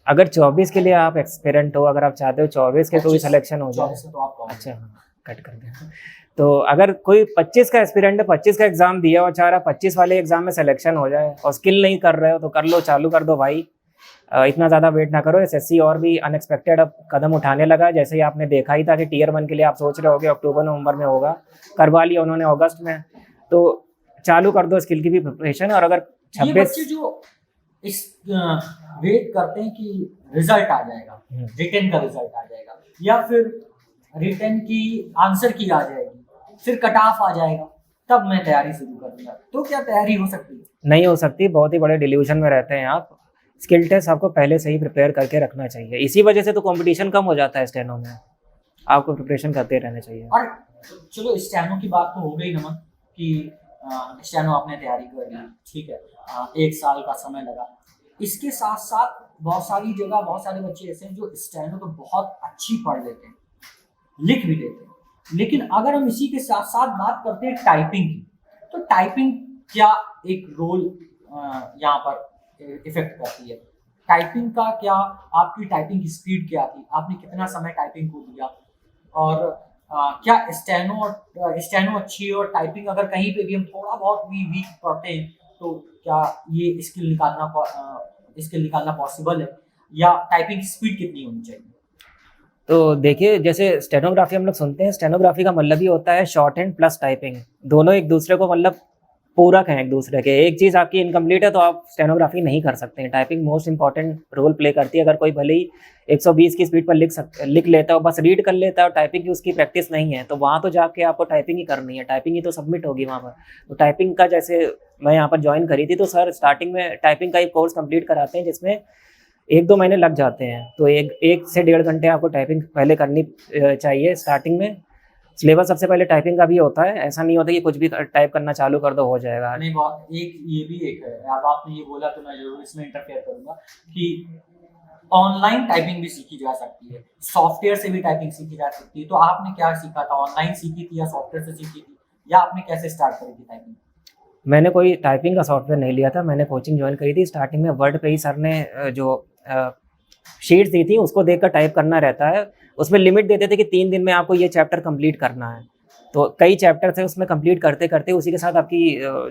अगर 24 के लिए आप एक्सपेरेंट हो, अगर आप चाहते हो 24 के तो भी 25 सिलेक्शन हो जाए। 24 में तो आप कहोगे। अच्छा हाँ, कट कर दें। तो अगर कोई 25 का एस्पिरेंट है, 25 का एग्जाम दिया और चाह रहा 25 वाले एग्जाम में सिलेक्शन हो जाए, और स्किल नहीं कर रहे हो तो कर लो, चालू कर दो भाई। इतना ज़्यादा वेट ना करो। एसएससी और भी अनएक्सपेक्टेड अब कदम उठाने लगा। जैसे ही आपने देखा ही था कि Tier 1 के लिए आप सोच रहे होगे अक्टूबर नवंबर में होगा, करवा लिया उन्होंने अगस्त में। तो चालू कर दो स्किल की भी प्रिपरेशन। और अगर ये 26 बच्चे जो इस वेट करते हैं कि रिजल्ट आ जाएगा, रिटन का रिजल्ट आ जाएगा, या फिर रिटन की आंसर की आ जाएगी, फिर कट ऑफ आ जाएगा, तब मैं तैयारी शुरू करूंगा, तो क्या तैयारी हो सकती है? नहीं हो सकती, बहुत ही बड़े डिल्यूजन में रहते हैं आप। स्किल टेस्ट आपको पहले से ही प्रिपेयर करके रखना चाहिए। इसी वजह से तो कंपटीशन कम हो जाता है स्टेनो में। आपको प्रिपरेशन करते रहना चाहिए। और चलो स्टेनो की बात तो हो गई नमन कि स्टेनो आपने तैयारी कर ली, ठीक है, 1 साल का समय लगा। इसके साथ साथ बहुत सारी जगह बहुत सारे बच्चे ऐसे हैं जो स्टेनो तो बहुत अच्छी पढ़ लेते हैं, लिख भी लेते हैं, लेकिन अगर हम इसी के साथ साथ बात करते हैं टाइपिंग की, तो टाइपिंग क्या एक रोल यहाँ पर इफेक्ट करती है? टाइपिंग का क्या, आपकी टाइपिंग की स्पीड क्या थी, आपने कितना समय टाइपिंग को दिया, और क्या स्टेनो अच्छी है और टाइपिंग अगर कहीं पे भी हम थोड़ा बहुत भी वीक पढ़ते हैं तो क्या ये स्किल निकालना पॉसिबल है, या टाइपिंग की स्पीड कितनी होनी चाहिए? तो देखिए, जैसे स्टेनोग्राफी हम लोग सुनते हैं, स्टेनोग्राफी का मतलब ही होता है शॉर्ट हैंड प्लस टाइपिंग। दोनों एक दूसरे को मतलब पूरक हैं एक दूसरे के। एक चीज़ आपकी इनकम्प्लीट है तो आप स्टेनोग्राफी नहीं कर सकते हैं। Typing most important role play करती है। अगर कोई भले ही 120 की स्पीड पर लिख लेता है, बस रीड कर लेता है और टाइपिंग की उसकी प्रैक्टिस नहीं है, तो वहाँ तो जाके आपको टाइपिंग ही करनी है, टाइपिंग ही तो सबमिट होगी वहाँ पर। तो टाइपिंग का, जैसे मैं यहाँ पर ज्वाइन करी थी तो सर स्टार्टिंग में टाइपिंग का एक कोर्स कंप्लीट कराते हैं जिसमें 1-2 महीने लग जाते हैं। तो 1 से 1.5 घंटे आपको टाइपिंग पहले करनी चाहिए स्टार्टिंग में। सिलेबस सबसे पहले टाइपिंग का भी होता है, ऐसा नहीं होता कि कुछ भी टाइप करना चालू कर दो हो जाएगा। नहीं, एक ये भी एक है, अब आपने ये बोला तो मैं जरूर इसमें इंटरफेयर करूंगा कि ऑनलाइन टाइपिंग भी सीखी जा सकती है, सॉफ्टवेयर से भी टाइपिंग सीखी जा सकती है। तो आपने क्या सीखा था, ऑनलाइन सीखी थी या सॉफ्टवेयर से सीखी थी, या आपने कैसे स्टार्ट करी थी टाइपिंग? मैंने कोई टाइपिंग का सॉफ्टवेयर नहीं लिया था, मैंने कोचिंग ज्वाइन करी थी। स्टार्टिंग में वर्ड पे ही सर ने जो शीट्स दी थी उसको देखकर टाइप करना रहता है। उसमें लिमिट देते थे कि 3 दिन में आपको ये चैप्टर कंप्लीट करना है। तो कई चैप्टर थे उसमें कंप्लीट करते करते उसी के साथ आपकी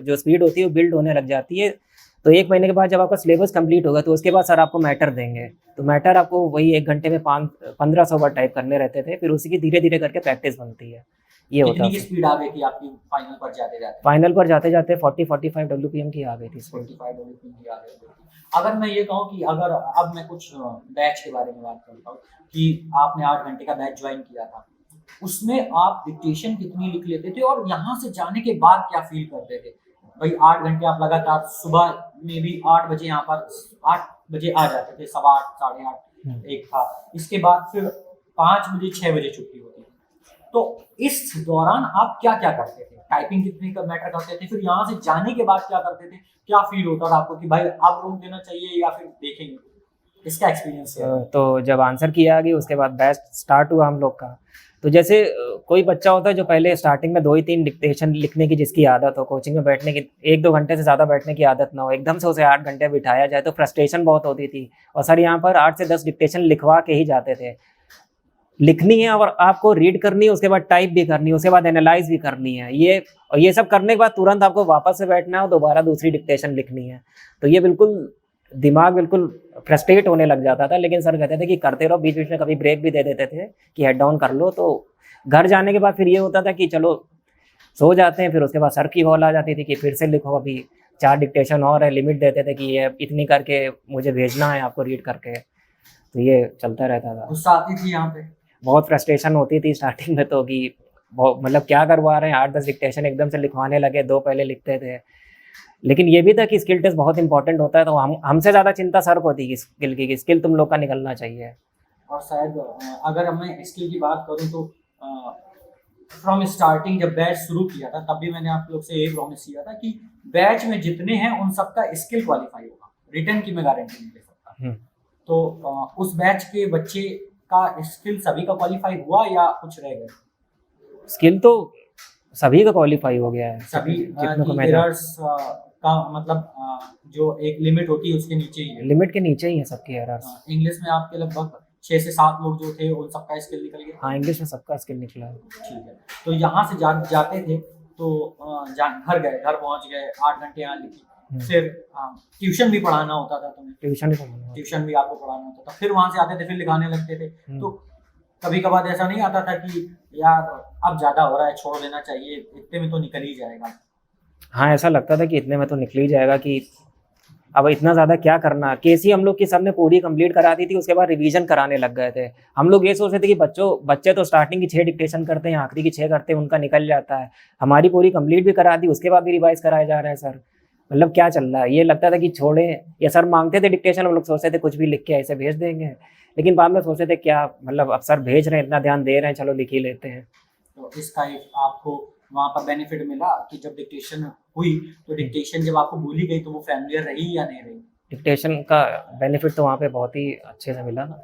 जो स्पीड होती है वो बिल्ड होने लग जाती है। तो 1 महीने के बाद जब आपका सिलेबस कंप्लीट होगा तो उसके बाद सर आपको मैटर देंगे। तो मैटर आपको वही 1 घंटे में 1500 वर्ड टाइप करने रहते थे। फिर उसी की धीरे धीरे करके प्रैक्टिस बनती है। ये होता कितनी की है। स्पीड आ गई थी आपकी फाइनल पर जाते जाते? फाइनल पर जाते जाते 40-45 WPM की आ गई थी स्पीड। 45 WPM की आ गई थी। अगर मैं ये कहूँ कि अगर अब मैं कुछ बैच के बारे में बात करता हूँ कि आपने 8 घंटे का बैच ज्वाइन किया था, उसमें आप डिक्टेशन कितनी लिख लेते थे और यहाँ से जाने के बाद क्या फील करते थे? भाई 8 घंटे आप लगातार सुबह में भी 8 बजे यहाँ पर 8 बजे आ जाते थे, सवा 8, साढ़े 8 एक था। इसके बाद फिर 5 बजे 6 बजे छुट्टी होती थी। तो इस दौरान आप क्या-क्या करते थे? टाइपिंग कितनी का मैटर करते थे? फिर यहाँ से जाने के बाद क्या करते थे? क्या फील होता था आपको कि भाई अब रोक देना चाहिए या फिर देखेंगे? इसका एक्सपीरियंस है। तो जब आंसर किया गया उसके बाद बैच स्टार्ट हुआ हम लोग का। तो जैसे कोई बच्चा होता है जो पहले स्टार्टिंग में 2 ही 3 डिक्टेशन लिखने की जिसकी आदत हो, कोचिंग में बैठने की 1-2 घंटे से ज़्यादा बैठने की आदत ना हो, एकदम से उसे 8 घंटे बिठाया जाए तो फ्रस्ट्रेशन बहुत होती थी। और सर यहाँ पर 8 से 10 डिक्टेशन लिखवा के ही जाते थे। लिखनी है और आपको रीड करनी है, उसके बाद टाइप भी करनी है, उसके बाद एनालाइज भी करनी है। ये सब करने के बाद तुरंत आपको वापस से बैठना है और दोबारा दूसरी डिक्टेशन लिखनी है। तो ये दिमाग बिल्कुल फ्रस्ट्रेट होने लग जाता था। लेकिन सर कहते थे कि करते रहो, बीच बीच में कभी ब्रेक भी दे देते थे कि हेड डाउन कर लो। तो घर जाने के बाद फिर ये होता था कि चलो सो जाते हैं, फिर उसके बाद सर की कॉल आ जाती थी कि फिर से लिखो, अभी 4 डिक्टेशन और है। लिमिट देते थे कि ये इतनी करके मुझे भेजना है आपको रीड करके। तो ये चलता रहता था। गुस्सा आती थी यहाँ पे? बहुत फ्रस्ट्रेशन होती थी स्टार्टिंग में तो कि मतलब क्या करवा रहे हैं, 8-10 डिक्टेशन एकदम से लिखवाने लगे, 2 पहले लिखते थे। लेकिन ये भी था कि स्किल टेस्ट बहुत इंपॉर्टेंट होता है, तो हमसे ज़्यादा चिंता सर को थी कि स्किल की, स्किल तुम लोग का निकलना चाहिए। और शायद अगर मैं स्किल की बात करूँ तो फ्रॉम स्टार्टिंग जब बैच शुरू किया था तब भी मैंने आप लोग से यही प्रॉमिस किया था कि बैच में जितने हैं उन सबका स्किल क्वालिफाई होगा, रिटर्न की मैं गारंटी नहीं दे सकता। तो उस बैच के बच्चे का स्किल सभी का क्वालिफाई हुआ या कुछ रह गए? स्किल तो सभी का क्वालिफाई हो गया है, सभी जितनों को मैंने एरर्स का मतलब जो एक लिमिट होती है उसके नीचे ही है। लिमिट के नीचे ही है सबकी एरर्स। इंग्लिश में आपके लगभग 6 से 7 लोग जो थे उन सबका स्किल निकल गया? हाँ, इंग्लिश में सबका स्किल निकला है। ठीक है। तो यहाँ से जाते थे तो घर पहुँच गए, 8 घंटे यहाँ लिखी। फिर ट्यूशन भी पढ़ाना होता था तुम्हें? ट्यूशन भी आपको पढ़ाना होता था। फिर वहाँ से आते थे, फिर लिखाने लगते थे। तो कभी कभार ऐसा नहीं आता था कि यार अब ज्यादा हो रहा है, छोड़ देना चाहिए, इतने में तो निकल ही जाएगा? हाँ, ऐसा लगता था कि इतने में तो निकल ही जाएगा, कि अब इतना ज़्यादा क्या करना। केसी हम लोग की सबने पूरी कंप्लीट करा दी थी, उसके बाद रिवीजन कराने लग गए थे। हम लोग ये सोचते थे कि बच्चे तो स्टार्टिंग की 6 डिक्टेशन करते हैं, आखिरी की 6 करते हैं, उनका निकल जाता है। हमारी पूरी कंप्लीट भी करा दी, उसके बाद भी रिवाइज कराए जा रहे हैं सर। मतलब क्या चल रहा है, ये लगता था कि छोड़ें। या सर मांगते थे डिक्टेशन, हम लोग सोचते थे कुछ भी लिख के ऐसे भेज देंगे। लेकिन बाद में सोचते थे क्या मतलब, अब सर भेज रहे हैं, इतना ध्यान दे रहे हैं, चलो लिख ही लेते हैं। तो इसका एक आपको वहाँ पर बेनिफिट मिला कि जब डिक्टेशन हुई तो डिक्टेशन जब आपको भूली गई तो वो फैमिलियर रही या नहीं रही? डिक्टेशन का बेनिफिट तो वहाँ पे बहुत ही अच्छे से मिला ना।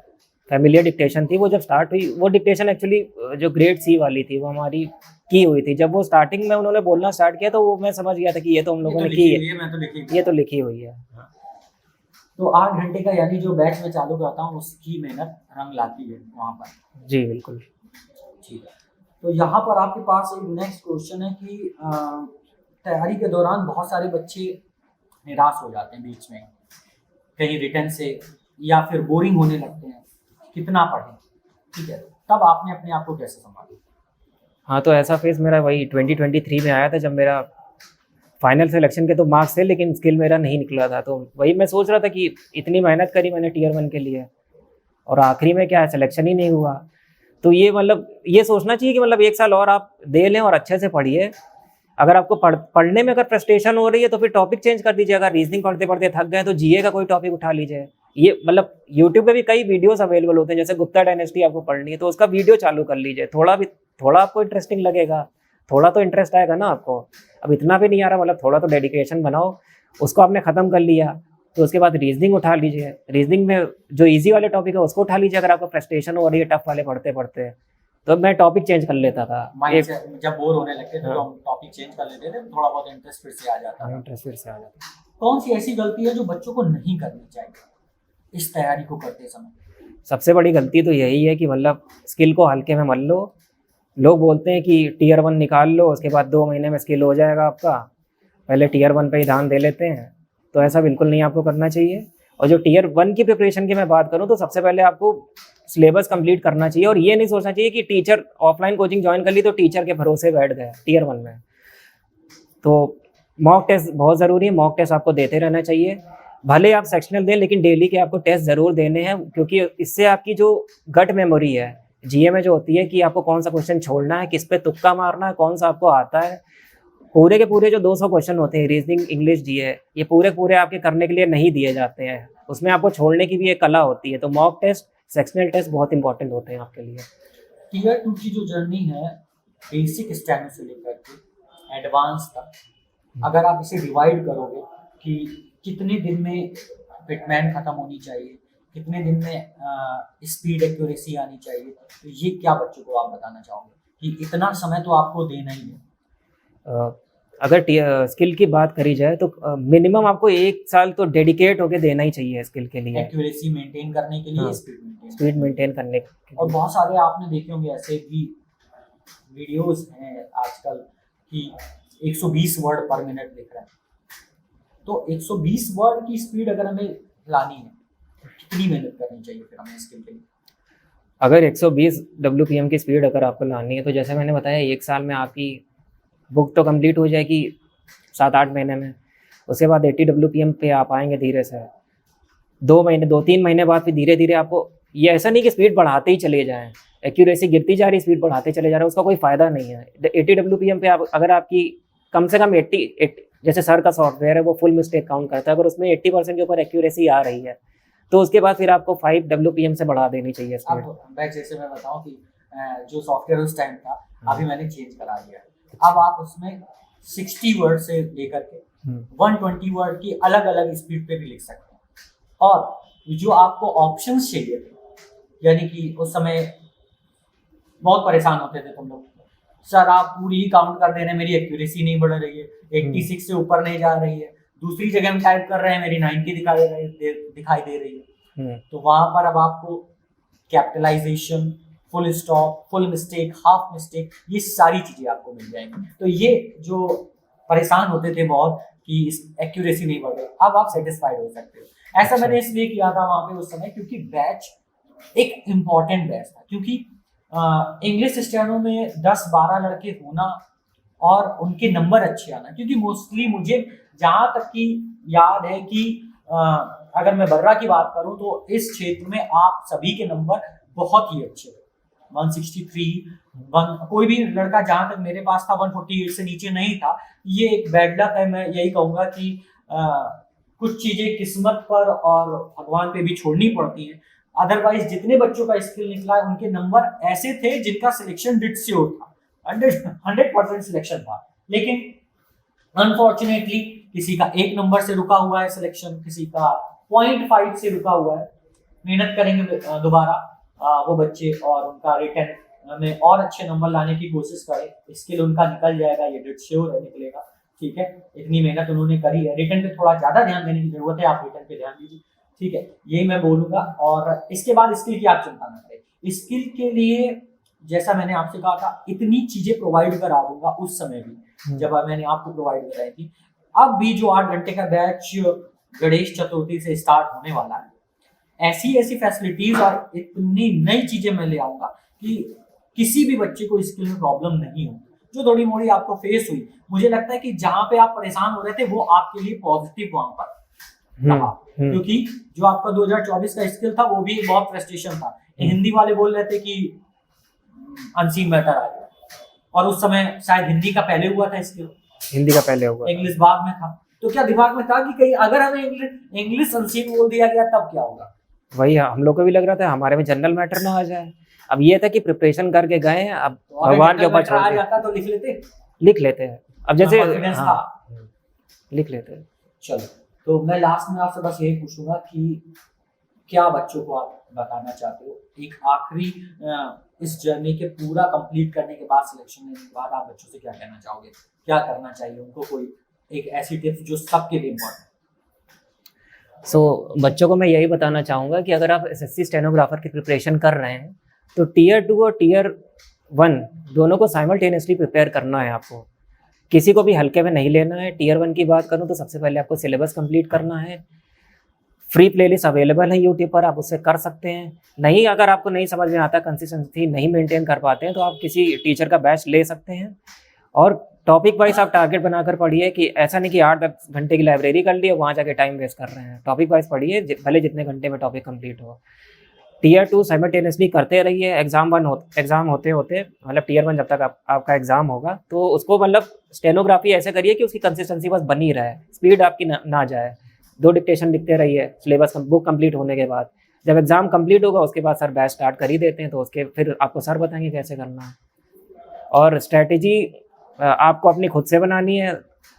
फैमिलियर डिक्टेशन थी वो, जब स्टार्ट हुई वो डिक्टेशन एक्चुअली जो ग्रेड सी वाली थी वो हमारी की हुई थी। जब वो स्टार्टिंग में उन्होंने बोलना स्टार्ट किया तो वो मैं समझ गया था कि ये तो हम लोगों ने की है, ये तो लिखी हुई है। तो 8 घंटे का यानी जो बैच में चालू करता हूँ उसकी मेहनत रंग लाती है वहाँ पर? जी बिल्कुल। ठीक है। तो यहाँ पर आपके पास एक नेक्स्ट क्वेश्चन है कि तैयारी के दौरान बहुत सारे बच्चे निराश हो जाते हैं बीच में, कहीं रिटर्न से, या फिर बोरिंग होने लगते हैं, कितना पढ़ें, ठीक है? तब आपने अपने आप को कैसे संभाला? हाँ, तो ऐसा फेज मेरा वही 2023 में आया था, जब मेरा फाइनल सिलेक्शन के तो मार्क्स थे लेकिन स्किल मेरा नहीं निकला था। तो वही मैं सोच रहा था कि इतनी मेहनत करी मैंने टियर 1 के लिए और आखिरी में क्या है, सिलेक्शन ही नहीं हुआ। तो ये मतलब ये सोचना चाहिए कि मतलब 1 साल और आप दे लें और अच्छे से पढ़िए। अगर आपको पढ़ने में अगर फ्रस्ट्रेशन हो रही है तो फिर टॉपिक चेंज कर दीजिए। अगर रीजनिंग पढ़ते पढ़ते थक गए तो जीए का कोई टॉपिक उठा लीजिए। ये मतलब यूट्यूब पे भी कई वीडियोस अवेलेबल होते हैं, जैसे गुप्ता डायनेस्टी आपको पढ़नी है तो उसका वीडियो चालू कर लीजिए। थोड़ा आपको इंटरेस्टिंग लगेगा, थोड़ा तो इंटरेस्ट आएगा ना आपको। अब इतना भी नहीं आ रहा, मतलब थोड़ा तो डेडिकेशन बनाओ। उसको आपने ख़त्म कर लिया तो उसके बाद रीजनिंग उठा लीजिए। रीजनिंग में जो इजी वाले टॉपिक है उसको उठा लीजिए। अगर आपको फ्रस्ट्रेशन हो रही है टफ वाले पढ़ते पढ़ते तो मैं टॉपिक चेंज कर लेता था। जब बोर होने लगते थे तो हम टॉपिक चेंज कर लेते थे, थोड़ा बहुत इंटरेस्ट फिर से आ जाता। कौन सी ऐसी गलती है जो बच्चों को नहीं करनी चाहिए इस तैयारी को करते समय? सबसे बड़ी गलती तो यही है कि मतलब स्किल को हल्के में मत लो। लोग बोलते हैं कि टियर 1 निकाल लो, उसके बाद 2 महीने में स्किल हो जाएगा आपका, पहले टियर 1 पे ही ध्यान दे लेते हैं। तो ऐसा बिल्कुल नहीं आपको करना चाहिए। और जो टियर 1 की प्रिपरेशन की मैं बात करूँ तो सबसे पहले आपको सिलेबस कंप्लीट करना चाहिए। और ये नहीं सोचना चाहिए कि टीचर ऑफलाइन कोचिंग ज्वाइन कर ली तो टीचर के भरोसे बैठ गए टियर 1 में। तो मॉक टेस्ट बहुत ज़रूरी है, मॉक टेस्ट आपको देते रहना चाहिए। भले आप सेक्शनल दें लेकिन डेली के आपको टेस्ट ज़रूर देने हैं, क्योंकि इससे आपकी जो गट मेमोरी है, जीए में जो होती है कि आपको कौन सा क्वेश्चन छोड़ना है, किस पे तुक्का मारना है, कौन सा आपको आता है। पूरे के पूरे जो 200 क्वेश्चन होते हैं रीजनिंग, इंग्लिश, जीए, ये पूरे पूरे आपके करने के लिए नहीं दिए जाते हैं, उसमें आपको छोड़ने की भी एक कला होती है। तो मॉक टेस्ट, सेक्शनल टेस्ट बहुत इंपॉर्टेंट होते हैं आपके लिए। टीयर 2 की जो जर्नी है बेसिक स्टैंडर्ड से लेकर के एडवांस तक, अगर आप इसे डिवाइड करोगे कि कितने दिन में फिटमैन खत्म होनी चाहिए, कितने दिन में स्पीड एक्यूरेसी आनी चाहिए, तो ये क्या बच्चों को आप बताना चाहोगे कि इतना समय तो आपको देना ही है? अगर स्किल की बात करी जाए तो मिनिमम आपको 1 साल तो डेडिकेट होके देना ही चाहिए स्किल के लिए, एक्यूरेसी मेंटेन करने के लिए, हाँ, स्पीड मेंटेन करने के लिए। और बहुत सारे आपने देखे होंगे ऐसे भी वीडियोस हैं आजकल कि 120 वर्ड पर मिनट लिख रहा है, तो 120 वर्ड की स्पीड अगर हमें लानी है, कितनी मेहनत करनी चाहिए फिर हमें स्किल के लिए? अगर 120 WPM की स्पीड अगर आपको लानी है तो जैसे मैंने बताया 1 साल में आपकी बुक तो कंप्लीट हो जाएगी 7-8 महीने में। उसके बाद 80 WPM पे आप आएंगे धीरे से, 2-3 महीने बाद फिर धीरे धीरे आपको, ये ऐसा नहीं कि स्पीड बढ़ाते ही चले जाएं, एक्यूरेसी गिरती जा रही, स्पीड बढ़ाते चले जा रहे हैं, उसका कोई फ़ायदा नहीं है। 80 WPM पे आप अगर आपकी कम से कम 80 जैसे सर का सॉफ्टवेयर है वो फुल मिस्टेक काउंट करता है, अगर उसमें 80% के ऊपर एक्यूरेसी आ रही है तो उसके बाद फिर आपको 5 WPM से बढ़ा देनी चाहिए स्पीड। अब जैसे मैं बताऊं कि जो सॉफ्टवेयर उस टाइम था अभी मैंने चेंज करा दिया, अब आप उसमें 60 वर्ड से लेकर के 120 वर्ड की अलग अलग स्पीड पे भी लिख सकते हैं। और जो आपको ऑप्शंस चाहिए थे, यानी कि उस समय बहुत परेशान होते थे तुम लोग, सर आप पूरी ही काउंट कर दे रहे हैं, मेरी एक्यूरेसी नहीं बढ़ रही है, 86 से ऊपर नहीं जा रही है, दूसरी जगह हम टाइप कर रहे हैं मेरी 90 दिखाई दे रही है। तो वहां पर अब आपको capitalisation, full stop, full mistake, half mistake, ये सारी चीजें आपको मिल जाएंगी। तो ये जो परेशान होते थे बहुत कि इस एक्यूरेसी नहीं बढ़ रही, अब आप सेटिस्फाइड हो सकते हो। ऐसा मैंने इसलिए किया था वहां पे उस समय क्योंकि बैच एक इम्पॉर्टेंट बैच था, क्योंकि इंग्लिश स्टैंडर्ड में 10-12 लड़के होना और उनके नंबर अच्छे आना, क्योंकि मोस्टली मुझे जहाँ तक कि याद है कि अगर मैं बर्रा की बात करूं तो इस क्षेत्र में आप सभी के नंबर बहुत ही अच्छे, 163 कोई भी लड़का जहां तक मेरे पास था 148 से नीचे नहीं था। ये एक बैड लक है, मैं यही कहूंगा कि कुछ चीजें किस्मत पर और भगवान पे भी छोड़नी पड़ती हैं। अदरवाइज जितने बच्चों का स्किल निकला है उनके नंबर ऐसे थे जिनका सिलेक्शन डिड श्योर था, 100% सिलेक्शन था, लेकिन अनफॉर्चुनेटली किसी का 1 नंबर से रुका हुआ है सिलेक्शन, किसी का 0.5 से रुका हुआ है। मेहनत करेंगे दोबारा वो बच्चे और उनका रिटर्न में और अच्छे नंबर लाने की कोशिश करें, स्किल उनका निकल जाएगा, ये डेट श्योर है निकलेगा। ठीक है, इतनी मेहनत उन्होंने करी है, रिटर्न पे थोड़ा ज्यादा ध्यान देने की जरूरत है, आप रिटर्न पे ध्यान दीजिए। ठीक है, यही मैं बोलूंगा। और इसके बाद स्किल की आप चिंता न करें, स्किल के लिए जैसा मैंने आपसे कहा था इतनी चीजें प्रोवाइड करा दूंगा उस समय भी जब मैंने आपको प्रोवाइड कराई थी। अब भी जो 8 घंटे का बैच गणेश चतुर्थी से स्टार्ट होने वाला है, ऐसी ऐसी फैसिलिटीज और इतनी नई चीजें मैं ले आऊंगा कि किसी भी बच्चे को स्किल में प्रॉब्लम नहीं हो। जो थोड़ी मोड़ी आपको फेस हुई, मुझे लगता है कि जहां पे आप परेशान हो रहे थे वो आपके लिए पॉजिटिव वहां पर रहा, क्योंकि जो आपका 2024 का स्किल था वो भी बहुत फ्रस्ट्रेशन था। हिंदी वाले बोल रहे थे कि अनसीन मैटर आ गया, और उस समय शायद हिंदी का पहले हुआ था स्किल, हिंदी का पहले हुआ, इंग्लिश बाद में था। तो क्या दिमाग में था कि कहीं अगर हमें इंग्लिश अनसीन बोल दिया गया तब क्या होगा? वही हम लोग को भी लग रहा था हमारे में जनरल मैटर ना आ जाए। अब ये था कि प्रिपरेशन करके गए, अब भगवान के ऊपर छोड़ आ जाता तो लिख लेते हैं। अब जैसे लिख लेते हैं। चलो, तो मैं लास्ट में आपसे बस यही पूछूंगा कि क्या बच्चों को आप बताना चाहते हो, एक आखिरी इस जर्नी के पूरा कंप्लीट करने के बाद, सिलेक्शन लेने के बाद आप बच्चों से क्या कहना चाहोगे, क्या करना चाहिए उनको, कोई एक ऐसी टिप्स जो सबके लिए इम्पोर्टेंट? बच्चों को मैं यही बताना चाहूँगा कि अगर आप एसएससी स्टेनोग्राफर की प्रिपरेशन कर रहे हैं तो टियर 2 और टियर 1 दोनों को साइमल्टेनियसली प्रिपेयर करना है आपको, किसी को भी हल्के में नहीं लेना है। टियर 1 की बात करूँ तो सबसे पहले आपको सिलेबस कंप्लीट करना है। फ्री प्लेलिस्ट अवेलेबल है यूट्यूब पर, आप उससे कर सकते हैं। नहीं, अगर आपको नहीं समझ में आता, कंसिस्टेंसी नहीं मेंटेन कर पाते हैं तो आप किसी टीचर का बैच ले सकते हैं। और टॉपिक वाइज आप टारगेट बनाकर पढ़िए, कि ऐसा नहीं कि 8-10 घंटे की लाइब्रेरी कर ली और वहाँ जाके टाइम वेस्ट कर रहे हैं। टॉपिक वाइज पढ़िए, भले जितने घंटे में टॉपिक कंप्लीट हो। टीयर 2 साइमल्टेनियसली करते रहिए। एग्जाम होते होते मतलब टीयर 1 जब तक आपका एग्जाम होगा तो उसको मतलब स्टेनोग्राफी ऐसे करिए कि उसकी कंसिस्टेंसी बस बनी रहे, स्पीड आपकी ना जाए। 2 डिक्टेशन लिखते रहिए सिलेबस बुक कंप्लीट होने के बाद। जब एग्जाम कंप्लीट होगा उसके बाद सर बैच स्टार्ट कर ही देते हैं, तो उसके फिर आपको सर बताएंगे कैसे करना है। और स्ट्रैटेजी आपको अपनी खुद से बनानी है।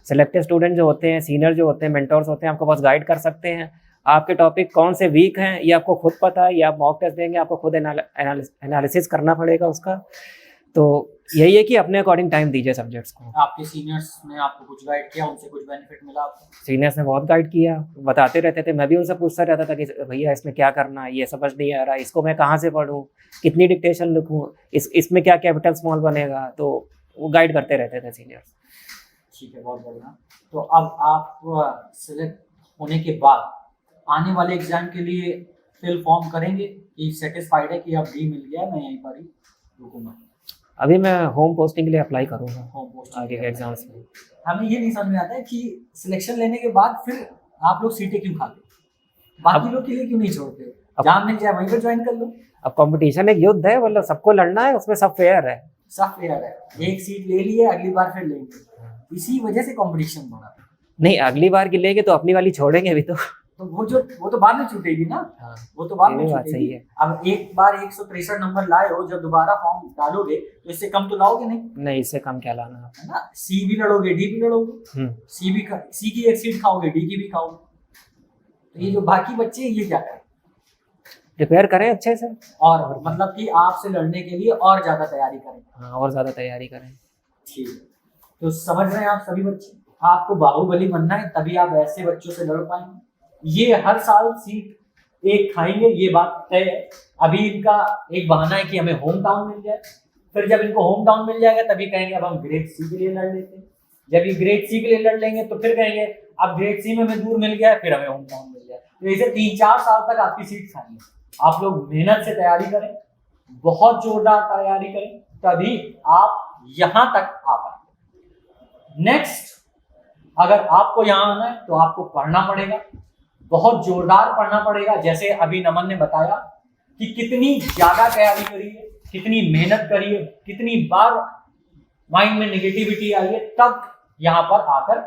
सिलेक्टेड स्टूडेंट जो होते हैं, सीनियर जो होते हैं, मेंटर्स होते हैं, आपको बस गाइड कर सकते हैं। आपके टॉपिक कौन से वीक हैं ये आपको खुद पता है, या आप मॉक टेस्ट देंगे, आपको खुद एनालिसिस करना पड़ेगा उसका। तो यही है कि अपने अकॉर्डिंग टाइम दीजिए सब्जेक्ट्स को। आपके सीनियर्स ने आपको कुछ गाइड किया, उनसे कुछ बेनिफिट मिला आपको? सीनियर्स ने बहुत गाइड किया, बताते रहते थे, मैं भी उनसे पूछता रहता था कि भैया इसमें क्या करना है, ये समझ नहीं आ रहा, इसको मैं कहाँ से पढूं, कितनी डिक्टेशन लिखूं, इसमें क्या कैपिटल स्मॉल बनेगा, तो वो गाइड करते रहते थे सीनियर्स। ठीक है, बहुत बढ़िया। तो अब आप सिलेक्ट होने के बाद आने वाले एग्जाम के लिए फिल फॉर्म करेंगे कि सेटिस्फाइड है कि अब डी मिल गया, मैं यहीं पर ही रुकूंगा? अभी मैं होम पोस्टिंग के लिए अप्लाई करूँगा होम पोस्ट आगे के एग्जाम्स में। हमें ये नहीं समझ में आता है कि सिलेक्शन लेने के बाद फिर आप लोग सीटें क्यों खाते, बाकी लोग के लिए क्यों नहीं छोड़ते? जहाँ मिल जाए वहीं पर ज्वाइन कर लो। अब कंपटीशन एक युद्ध है, मतलब सबको लड़ना है, उसमें सब फेयर है। सब फेयर है, एक सीट ले लिए अगली बार फिर लेंगे, इसी वजह से कंपटीशन बढ़ा। नहीं, अगली बार की लेंगे तो अपनी वाली छोड़ेंगे भी तो तो वो तो बाद में छूटेगी ना। हाँ, वो तो बाद में ये बात छूटेगी। सही है। अब एक बार 163 नंबर लाए हो, जब दोबारा फॉर्म डालोगे तो इससे कम तो लाओगे नहीं, नहीं इससे कम क्या लाना आप। है ना? सी भी लड़ोगे, डी भी लड़ोगे, सी की एक सीट खाओगे, डी की भी खाओगे। तो ये जो बाकी बच्चे हैं ये क्या करें? प्रिपेयर करें अच्छे से, और मतलब कि आपसे लड़ने के लिए और ज्यादा तैयारी करें। हाँ, और ज्यादा तैयारी करें। ठीक है, तो समझ रहे हैं आप सभी बच्चे, आपको बाहुबली बनना है, तभी आप ऐसे बच्चों से लड़ पाएंगे। ये हर साल सीट एक खाएंगे, ये बात तय है। अभी इनका एक बहाना है कि हमें होम टाउन मिल जाए, फिर जब इनको होम टाउन मिल जाएगा तभी कहेंगे अब हम ग्रेड सी के लिए लड़ लेते हैं। जब ये ग्रेड सी के लिए लड़ लेंगे तो फिर कहेंगे अब ग्रेड सी में हमें दूर मिल गया है, फिर हमें होम टाउन मिल जाए। तो इसे 3-4 साल तक आपकी सीट खाएंगे। आप लोग मेहनत से तैयारी करें, बहुत जोरदार तैयारी करें, तभी आप यहां तक आ पाए। नेक्स्ट, अगर आपको यहाँ आना है तो आपको पढ़ना पड़ेगा, बहुत जोरदार पढ़ना पड़ेगा। जैसे अभी नमन ने बताया कि कितनी ज्यादा तैयारी करिए, कितनी मेहनत करिए, कितनी बार माइंड में नेगेटिविटी आई है तब यहाँ पर आकर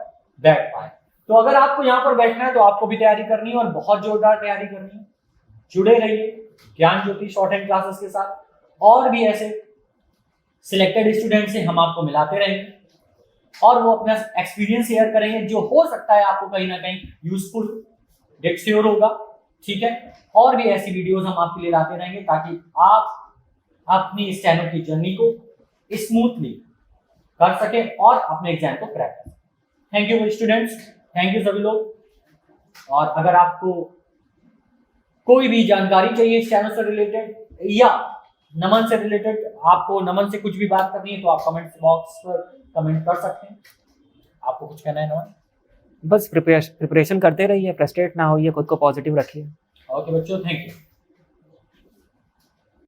बैठ पाए। तो अगर आपको यहाँ पर बैठना है तो आपको भी तैयारी करनी है और बहुत जोरदार तैयारी करनी है। जुड़े रहिए ज्ञान ज्योति शॉर्ट हैंड क्लासेस के साथ, और भी ऐसे सिलेक्टेड स्टूडेंट से हम आपको मिलाते रहेंगे और वो अपना एक्सपीरियंस शेयर करेंगे, जो हो सकता है आपको कहीं ना कहीं यूजफुल डेट श्योर होगा। ठीक है, और भी ऐसी वीडियोस हम आपके लिए लाते रहेंगे ताकि आप अपनी स्टेनो की जर्नी को स्मूथली कर सके और अपने एग्जाम को क्रैक कर सके। Thank you students, thank you सभी लोग। और अगर आपको कोई भी जानकारी चाहिए स्टेनो से रिलेटेड या नमन से रिलेटेड, आपको नमन से कुछ भी बात करनी है तो आप कमेंट बॉक्स पर कमेंट कर सकते हैं। आपको कुछ कहना है नमन? बस प्रिपरेशन करते रहिए, फ्रस्ट्रेट ना होइए, खुद को पॉजिटिव रखिए। ओके बच्चों, थैंक यू।